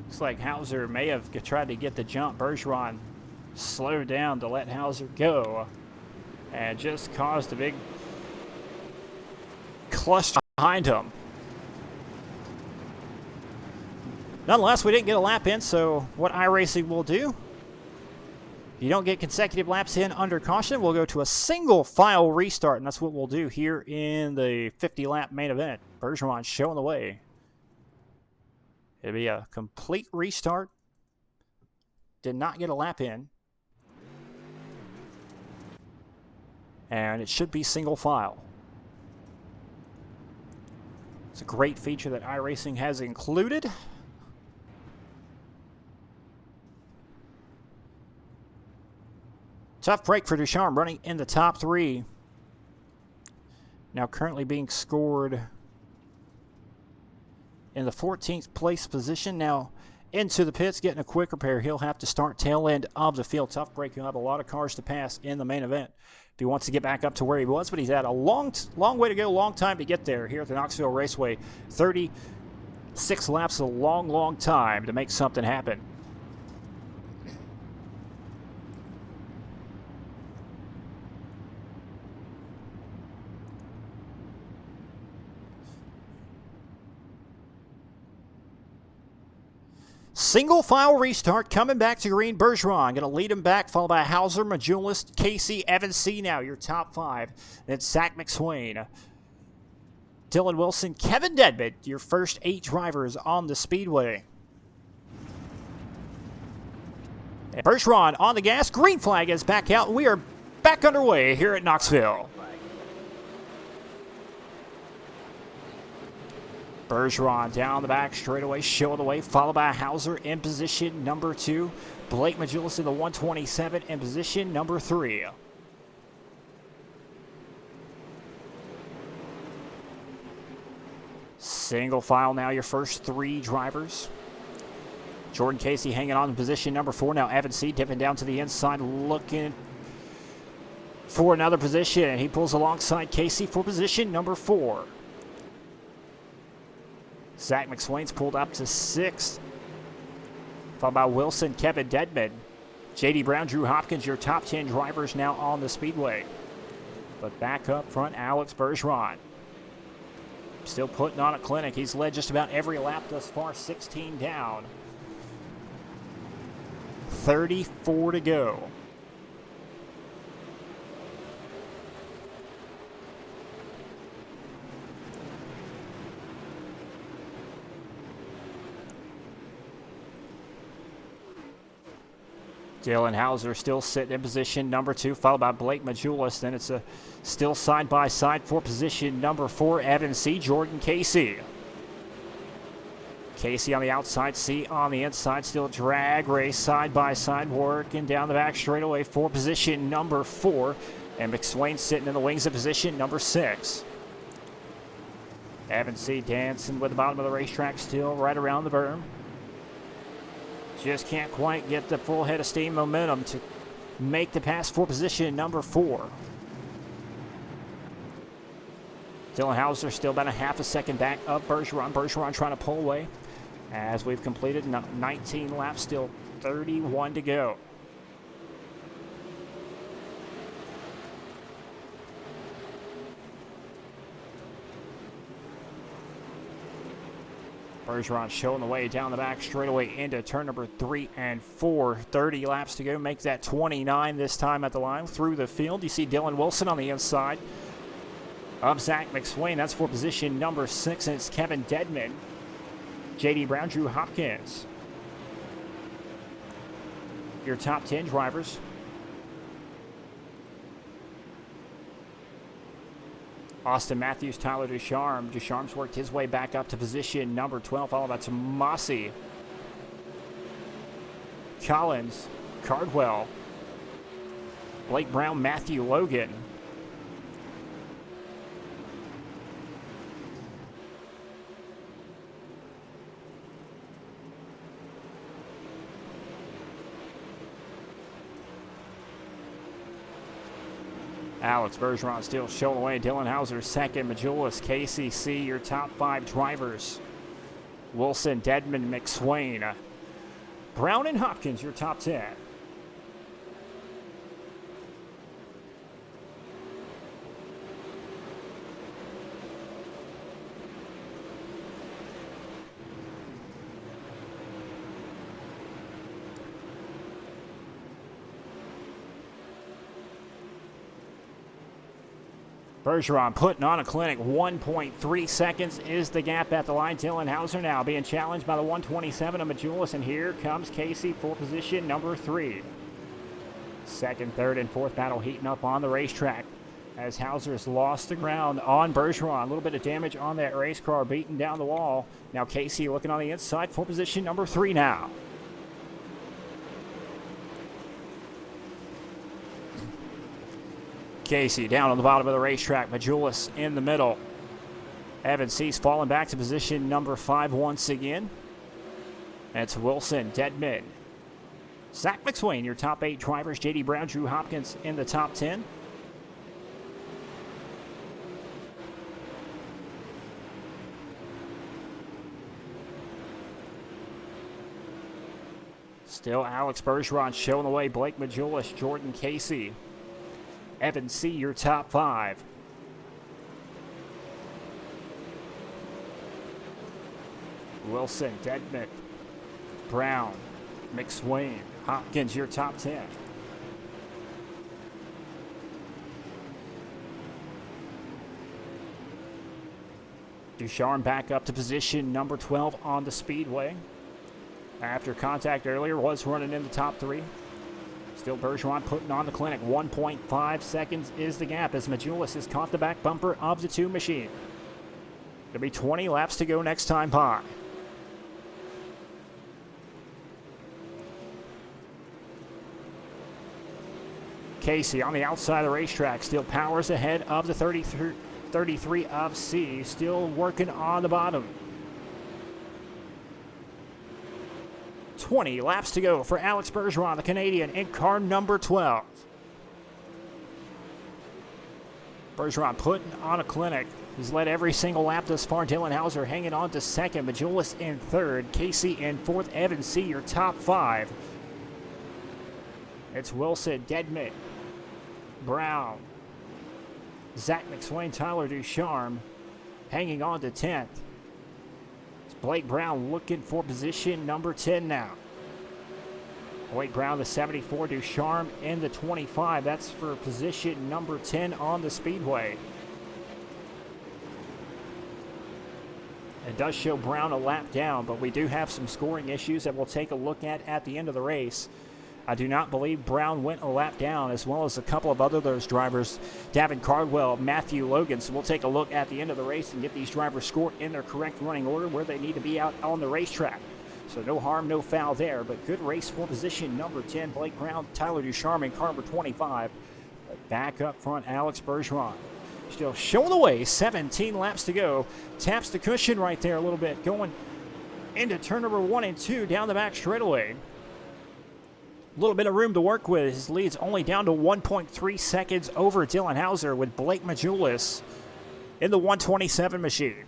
Looks like Hauser may have tried to get the jump. Bergeron slowed down to let Hauser go and just caused a big cluster behind him. Nonetheless, we didn't get a lap in, so what iRacing will do If you don't get consecutive laps in under caution, we'll go to a single file restart, and that's what we'll do here in the 50-lap main event. Bergeron showing the way. It'll be a complete restart. Did not get a lap in. And it should be single file. It's a great feature that iRacing has included. Tough break for Ducharme, running in the top 3. Now currently being scored in the 14th place position. Now into the pits, getting a quick repair. He'll have to start tail end of the field. Tough break. He'll have a lot of cars to pass in the main event if he wants to get back up to where he was. But he's had a long way to go, long time to get there here at the Knoxville Raceway. 36 laps, a long time to make something happen. Single file restart, coming back to green. Bergeron going to lead him back, followed by Hauser, Majulis, Casey, Evans C. Now your top 5. Then Zach McSwain, Dylan Wilson, Kevin Dedman, your first 8 drivers on the speedway. And Bergeron on the gas. Green flag is back out. We are back underway here at Knoxville. Bergeron down the back straightaway, showing the way, followed by Hauser in position number 2. Blake Majulis in the 127 in position number 3. Single file now, your first 3 drivers. Jordan Casey hanging on in position number 4. Now Evan C. dipping down to the inside, looking for another position. He pulls alongside Casey for position number 4. Zach McSwain's pulled up to 6th. Followed by Wilson, Kevin Dedman. J.D. Brown, Drew Hopkins, your top 10 drivers now on the speedway. But back up front, Alex Bergeron. Still putting on a clinic. He's led just about every lap thus far, 16 down. 34 to go. Dylan Hauser still sitting in position number 2, followed by Blake Majulis. Then it's a still side-by-side for position number 4, Evan C. Jordan Casey. Casey on the outside, C on the inside. Still drag race side-by-side, working down the back straightaway for position number 4. And McSwain sitting in the wings of position number 6. Evan C. dancing with the bottom of the racetrack, still right around the berm. Just can't quite get the full head of steam momentum to make the pass for position number 4. Dylan Hauser still about a half a second back of Bergeron. Bergeron trying to pull away as we've completed 19 laps, still 31 to go. Bergeron showing the way down the back straightaway into turn number 3 and 4. 30 laps to go. Makes that 29 this time at the line. Through the field, you see Dylan Wilson on the inside of Zach McSwain. That's for position number 6, and it's Kevin Dedman. J.D. Brown, Drew Hopkins. Your top 10 drivers. Austin Matthews, Tyler Ducharme. Ducharme's worked his way back up to position number 12, followed by Tomasi, Collins, Cardwell, Blake Brown, Matthew Logan. Alex Bergeron still showing away. Dylan Hauser second. Majulis, Casey, C. Your top 5 drivers. Wilson, Dedman, McSwain. Brown and Hopkins, your top 10. Bergeron putting on a clinic. 1.3 seconds is the gap at the line. Dylan Hauser now being challenged by the 127 of Majulis, and here comes Casey for position number 3. Second, third, and fourth battle heating up on the racetrack as Hauser's lost the ground on Bergeron. A little bit of damage on that race car, beating down the wall. Now Casey looking on the inside for position number 3 now. Casey down on the bottom of the racetrack. Majulis in the middle. Evan Cease falling back to position number 5 once again. And it's Wilson, Deadman, Zach McSwain, your top 8 drivers. J.D. Brown, Drew Hopkins in the top 10. Still Alex Bergeron showing the way. Blake Majulis, Jordan Casey, Evan C., your top 5. Wilson, Deadman, Brown, McSwain, Hopkins, your top 10. Ducharme back up to position number 12 on the speedway. After contact earlier, was running in the top 3. Still Bergeron putting on the clinic. 1.5 seconds is the gap as Majulis has caught the back bumper of the 2 machine. There'll be 20 laps to go next time by. Casey on the outside of the racetrack still powers ahead of the 33 of C. Still working on the bottom. 20 laps to go for Alex Bergeron, the Canadian, in car number 12. Bergeron putting on a clinic. He's led every single lap thus far. Dylan Hauser hanging on to second. Majulis in third. Casey in fourth. Evan C., your top 5. It's Wilson, Deadman, Brown, Zach McSwain, Tyler Ducharme hanging on to 10th. Blake Brown looking for position number 10 now. Blake Brown, the 74, Ducharme in the 25. That's for position number 10 on the speedway. It does show Brown a lap down, but we do have some scoring issues that we'll take a look at the end of the race. I do not believe Brown went a lap down, as well as a couple of other those drivers, Davin Cardwell, Matthew Logan. So we'll take a look at the end of the race and get these drivers scored in their correct running order where they need to be out on the racetrack. So no harm, no foul there, but good race for position number 10. Blake Brown, Tyler Ducharme, and car number 25. But back up front, Alex Bergeron. Still showing the way, 17 laps to go. Taps the cushion right there a little bit, going into turn number 1 and 2 down the back straightaway. A little bit of room to work with. His lead's only down to 1.3 seconds over Dylan Hauser with Blake Majulis in the 127 machine.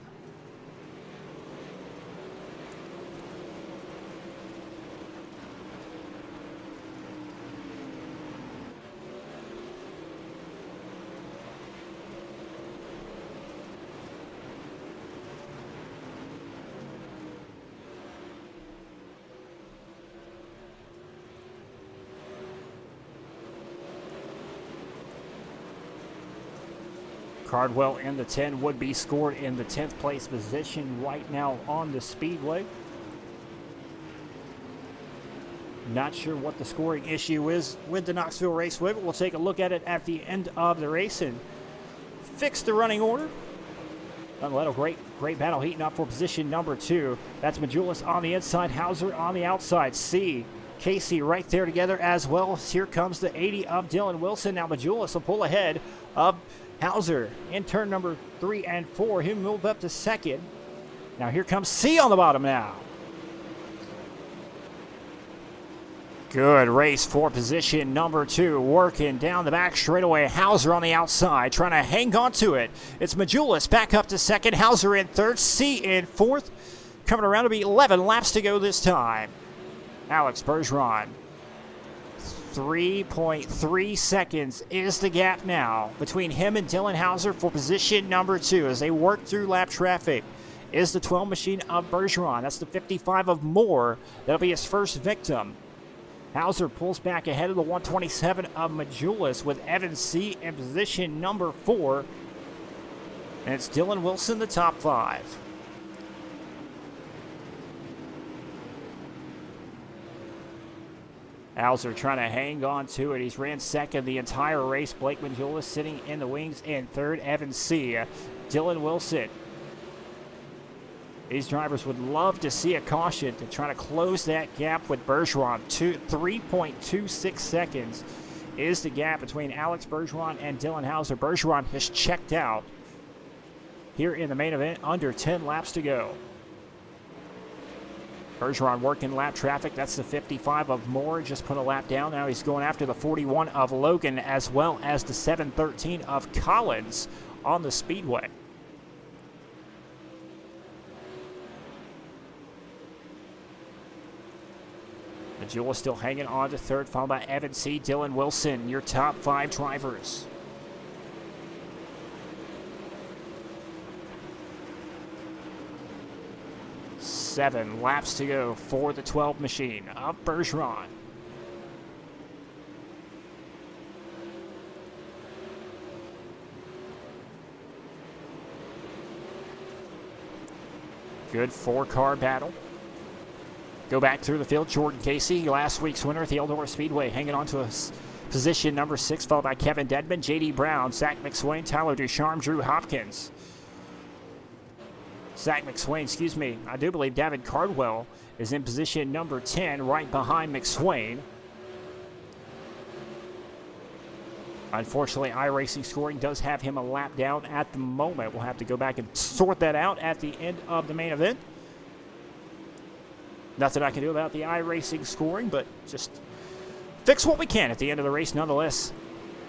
Cardwell in the 10 would be scored in the 10th place position right now on the speedway. Not sure what the scoring issue is with the Knoxville Raceway, but we'll take a look at it at the end of the race and fix the running order. Nonetheless, great battle heating up for position number 2. That's Majulis on the inside, Hauser on the outside. C, Casey right there together as well. Here comes the 80 of Dylan Wilson. Now Majulis will pull ahead of Hauser in turn number 3 and 4. He'll move up to second. Now here comes C on the bottom now. Good race for position number 2. Working down the back straightaway. Hauser on the outside, trying to hang on to it. It's Majulis back up to second. Hauser in third. C in fourth. Coming around to be 11 laps to go this time. Alex Bergeron. 3.3 seconds is the gap now between him and Dylan Hauser for position number 2 as they work through lap traffic. Is the 12 machine of Bergeron. That's the 55 of Moore. That'll be his first victim. Hauser pulls back ahead of the 127 of Majulis with Evan C. in position number 4. And it's Dylan Wilson, the top 5. Hauser trying to hang on to it. He's ran second the entire race. Blake Majulis sitting in the wings in third. Evan C. Dylan Wilson. These drivers would love to see a caution to try to close that gap with Bergeron. 3.26 seconds is the gap between Alex Bergeron and Dylan Hauser. Bergeron has checked out here in the main event. Under 10 laps to go. Bergeron working lap traffic. That's the 55 of Moore. Just put a lap down. Now he's going after the 41 of Logan as well as the 713 of Collins on the speedway. Majulis still hanging on to third, followed by Evan C. Dylan Wilson, your top 5 drivers. Seven laps to go for the 12 machine of Bergeron. Good 4-car battle. Go back through the field. Jordan Casey, last week's winner at the Eldora Speedway, hanging on to a position number 6, followed by Kevin Dedman, J.D. Brown, Zach McSwain, Tyler Ducharme, Drew Hopkins. Zach McSwain, excuse me, I do believe David Cardwell is in position number 10, right behind McSwain. Unfortunately, iRacing Scoring does have him a lap down at the moment. We'll have to go back and sort that out at the end of the main event. Nothing I can do about the iRacing Scoring, but just fix what we can at the end of the race nonetheless.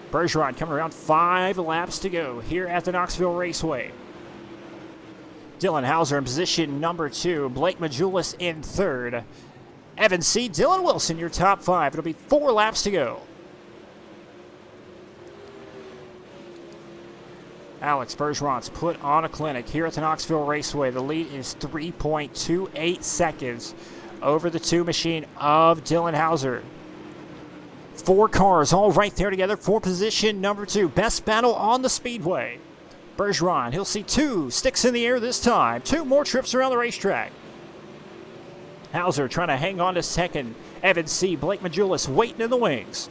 Bergeron coming around, 5 laps to go here at the Knoxville Raceway. Dylan Hauser in position number 2. Blake Majulis in third. Evan C. Dylan Wilson, your top 5. It'll be 4 laps to go. Alex Bergeron's put on a clinic here at the Knoxville Raceway. The lead is 3.28 seconds over the 2 machine of Dylan Hauser. 4 cars all right there together for position number 2. Best battle on the speedway. Bergeron, he'll see 2 sticks in the air this time. 2 more trips around the racetrack. Hauser trying to hang on to second. Evan C. Blake Majulis waiting in the wings.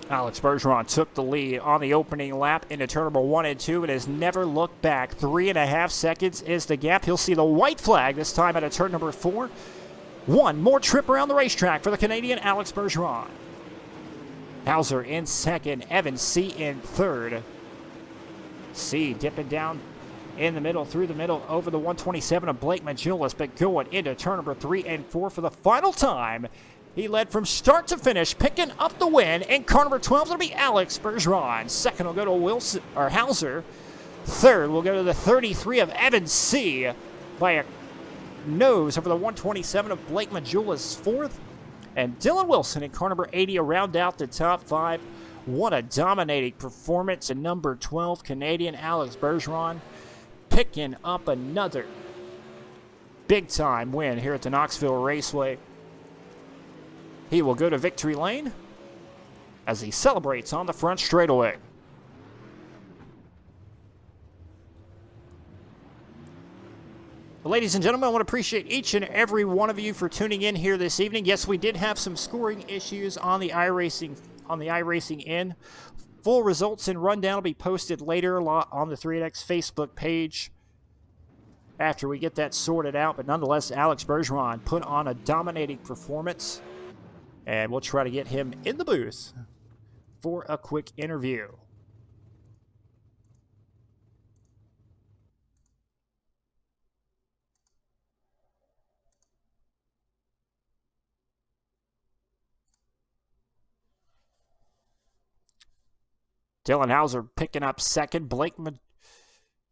Alex Bergeron took the lead on the opening lap into turn number 1 and 2 and has never looked back. 3.5 seconds is the gap. He'll see the white flag this time at a turn number 4. 1 more trip around the racetrack for the Canadian Alex Bergeron. Hauser in second, Evan C. in third. C dipping down in the middle, through the middle, over the 127 of Blake Majulis, but going into turn number 3 and 4 for the final time. He led from start to finish, picking up the win. In car number 12, it'll be Alex Bergeron. Second will go to Wilson or Hauser. Third will go to the 33 of Evan C. by a nose over the 127 of Blake Majulis. Fourth, and Dylan Wilson in car number 80 to round out the top 5. What a dominating performance in number 12, Canadian Alex Bergeron, picking up another big-time win here at the Knoxville Raceway. He will go to victory lane as he celebrates on the front straightaway. Well, ladies and gentlemen, I want to appreciate each and every one of you for tuning in here this evening. Yes, we did have some scoring issues on the iRacing end. Full results and rundown will be posted later on the 3X Facebook page after we get that sorted out. But nonetheless, Alex Bergeron put on a dominating performance, and we'll try to get him in the booth for a quick interview. Dylan Hauser picking up second.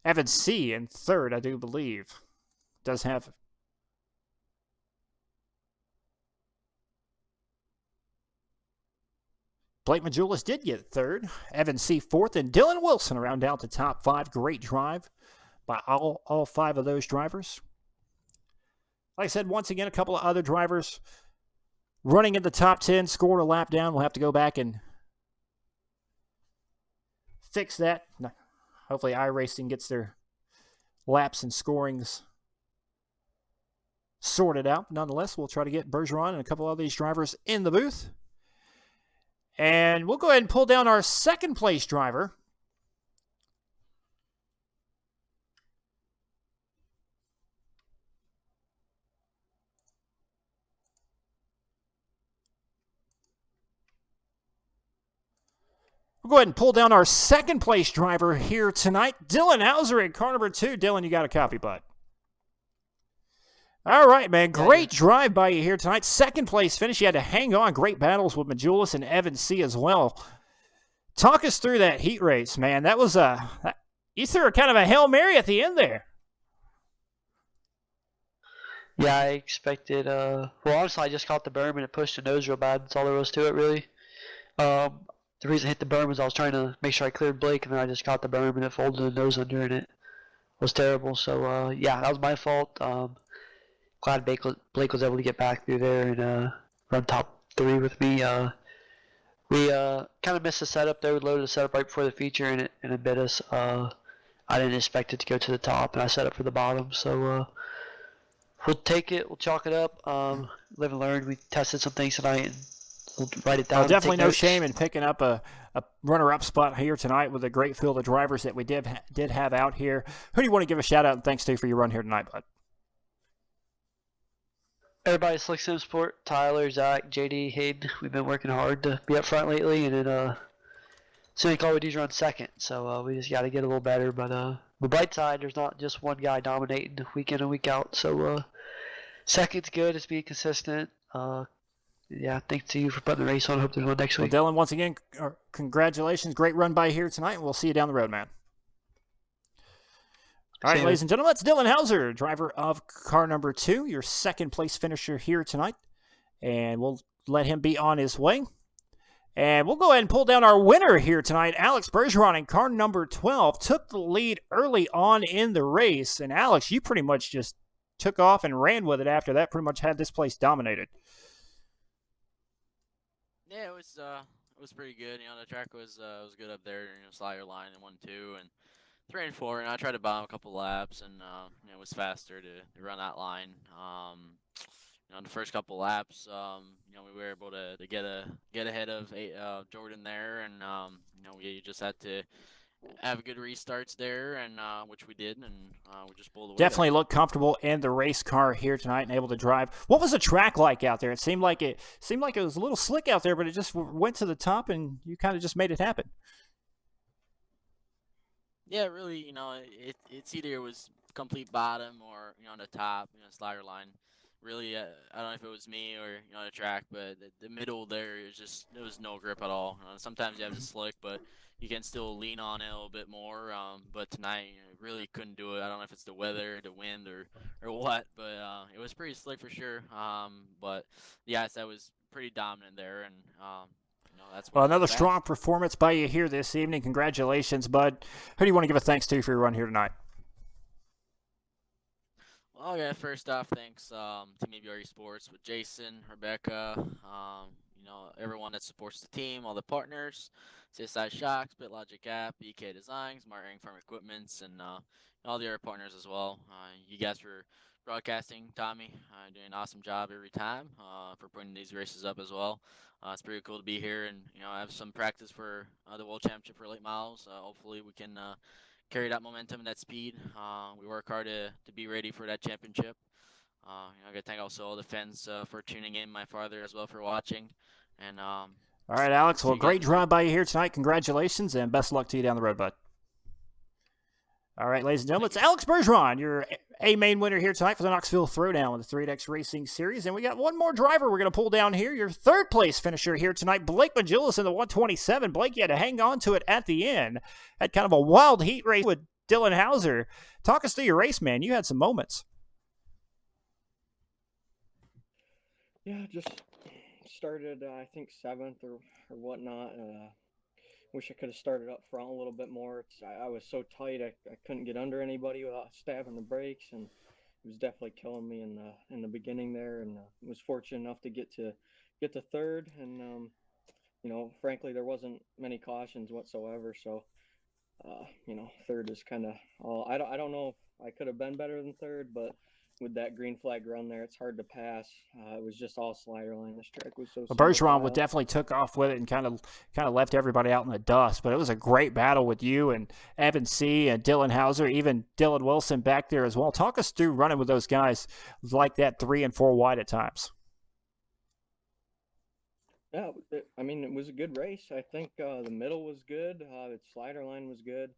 Evan C. in third, I do believe. Does have... Blake Majulis did get third. Evan C. fourth. And Dylan Wilson around out the top 5. Great drive by all 5 of those drivers. Like I said, once again, a couple of other drivers running in the top 10 scored a lap down. We'll have to go back and fix that. Hopefully iRacing gets their laps and scorings sorted out. Nonetheless, we'll try to get Bergeron and a couple of these drivers in the booth. And we'll go ahead and pull down our second place driver. We'll go ahead and pull down our second place driver here tonight, Dylan Hauser in car number 2. Dylan, you got a copy, bud. All right, man. Great drive by you here tonight. Second place finish. You had to hang on. Great battles with Majulis and Evan C. as well. Talk us through that heat race, man. That was you threw a kind of a Hail Mary at the end there. Yeah, I expected, well, honestly, I just caught the berm and it pushed the nose real bad. That's all there was to it, really. The reason I hit the berm was I was trying to make sure I cleared Blake, and then I just caught the berm and it folded the nose under, and it was terrible. So, yeah, that was my fault. Glad Blake was able to get back through there and run top 3 with me. We kind of missed the setup there. We loaded the setup right before the feature, and it bit us. I didn't expect it to go to the top, and I set up for the bottom. So we'll take it. We'll chalk it up. Live and learn. We tested some things tonight, and we'll write it down. Definitely no shame in picking up a runner-up spot here tonight with a great field of drivers that we did have out here. Who do you want to give a shout-out and thanks to for your run here tonight, bud? Everybody, Slick Sim Sport, Tyler, Zach, JD, Hayden. We've been working hard to be up front lately, and then soon all we do is run second. So we just got to get a little better. But the bright side, there's not just one guy dominating week in and week out. So second's good. It's being consistent. Yeah, thanks to you for putting the race on. Hope there's one next week. Well, Dylan, once again, congratulations. Great run by here tonight, and we'll see you down the road, man. All right, ladies and gentlemen, that's Dylan Hauser, driver of car number 2, your second place finisher here tonight. And we'll let him be on his way. And we'll go ahead and pull down our winner here tonight. Alex Bergeron in car number 12 took the lead early on in the race. And Alex, you pretty much just took off and ran with it after that, pretty much had this place dominated. Yeah, it was pretty good. You know, the track was good up there. You know, slider line and 1, 2, and 3 and 4, and I tried to bomb a couple laps, and it was faster to run that line. You know, the first couple laps, you know, we were able to get ahead of Jordan there, and you know, we just had to have good restarts there, and which we did, and we just pulled away. Definitely looked comfortable in the race car here tonight and able to drive. What was the track like out there? It seemed like it was a little slick out there, but it just went to the top, and you kind of just made it happen. Yeah, really, you know, it's either it was complete bottom or, you know, on the top, you know, slider line. Really, I don't know if it was me or, you know, the track, but the middle there is just, there was no grip at all. Sometimes you have the slick, but you can still lean on it a little bit more. But tonight, you know, really couldn't do it. I don't know if it's the weather, the wind, or what, but it was pretty slick for sure. But yeah, that was pretty dominant there, and well, another strong performance by you here this evening. Congratulations, bud. Who do you want to give a thanks to for your run here tonight? Well, yeah, first off, thanks to Maybe Sports with Jason, Rebecca, you know, everyone that supports the team, all the partners, CSI Shocks, BitLogic App, BK Designs, Marketing Farm Equipments, and all the other partners as well. You guys for broadcasting, Tommy, doing an awesome job every time for putting these races up as well. It's pretty cool to be here and, you know, have some practice for the World Championship for late models. Hopefully we can carry that momentum and that speed. We work hard to be ready for that championship. You know, I got to thank also all the fans for tuning in, my father as well for watching. And all right, Alex. Well, great drive by you here tonight. Congratulations and best of luck to you down the road, bud. All right, ladies and gentlemen, it's Alex Bergeron, your main winner here tonight for the Knoxville Throwdown with the 3X Racing Series. And we got one more driver we're going to pull down here. Your third place finisher here tonight, Blake Majulis in the 127. Blake, you had to hang on to it at the end. Had kind of a wild heat race with Dylan Hauser. Talk us through your race, man. You had some moments. Yeah, just started, I think, 7th or whatnot. Wish I could have started up front a little bit more. I was so tight, I couldn't get under anybody without stabbing the brakes, and it was definitely killing me in the beginning there. And was fortunate enough to get to third, and you know, frankly, there wasn't many cautions whatsoever, so third is kind of all. I don't know if I could have been better than third, but with that green flag run there, it's hard to pass. It was just all slider line. This track was so. Well, Bergeron would definitely took off with it and kind of left everybody out in the dust. But it was a great battle with you and Evan C. and Dylan Hauser, even Dylan Wilson back there as well. Talk us through running with those guys like that 3 and 4 wide at times. Yeah, it was a good race. I think the middle was good. The slider line was good.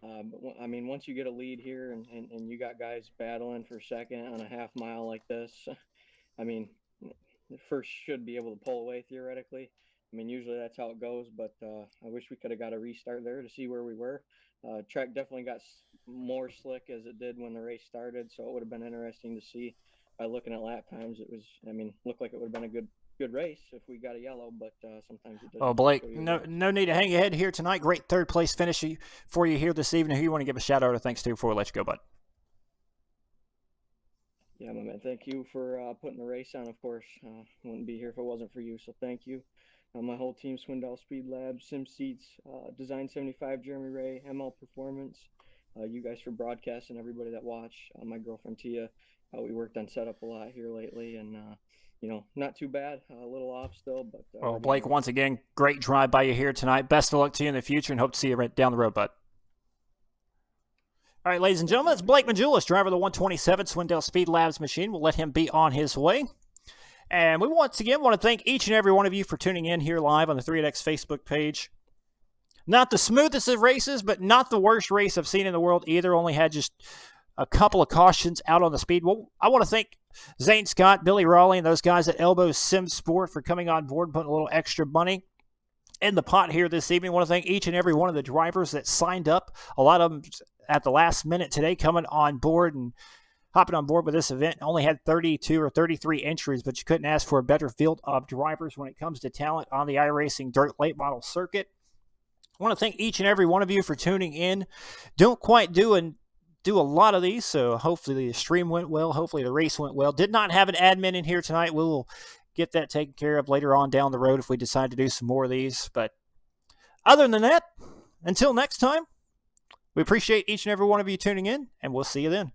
But once you get a lead here and you got guys battling for second on a half mile like this, the first should be able to pull away theoretically. Usually that's how it goes, but I wish we could have got a restart there to see where we were. Track definitely got more slick as it did when the race started, so it would have been interesting to see. By looking at lap times, it was, looked like it would have been a good race if we got a yellow, but sometimes it doesn't. Oh, Blake, no need to hang your head here tonight. Great third place finish for you here this evening. Who you want to give a shout out or thanks to before we let you go, bud? Yeah, my man, thank you for putting the race on. Of course, wouldn't be here if it wasn't for you, so thank you. My whole team, Swindoll Speed Lab, Sim Seats, Design 75, Jeremy Ray, ML Performance, you guys for broadcasting, everybody that watched, my girlfriend Tia. We worked on setup a lot here lately, and not too bad. A little off still, but. Well, Blake, once again, great drive by you here tonight. Best of luck to you in the future, and hope to see you right down the road, bud. All right, ladies and gentlemen, it's Blake Majulis, driver of the 127 Swindoll Speed Labs machine. We'll let him be on his way. And we once again want to thank each and every one of you for tuning in here live on the 3X Facebook page. Not the smoothest of races, but not the worst race I've seen in the world either. Only had just a couple of cautions out on the speed. Well, I want to thank Zane Scott, Billy Raleigh, and those guys at Elbow Sim Sport for coming on board and putting a little extra money in the pot here this evening. I want to thank each and every one of the drivers that signed up. A lot of them at the last minute today coming on board and hopping on board with this event. Only had 32 or 33 entries, but you couldn't ask for a better field of drivers when it comes to talent on the iRacing Dirt Late Model circuit. I want to thank each and every one of you for tuning in. Don't quite do a lot of these, so hopefully the stream went well. Hopefully the race went well. Did not have an admin in here tonight. We'll get that taken care of later on down the road if we decide to do some more of these. But other than that, until next time, we appreciate each and every one of you tuning in, and we'll see you then.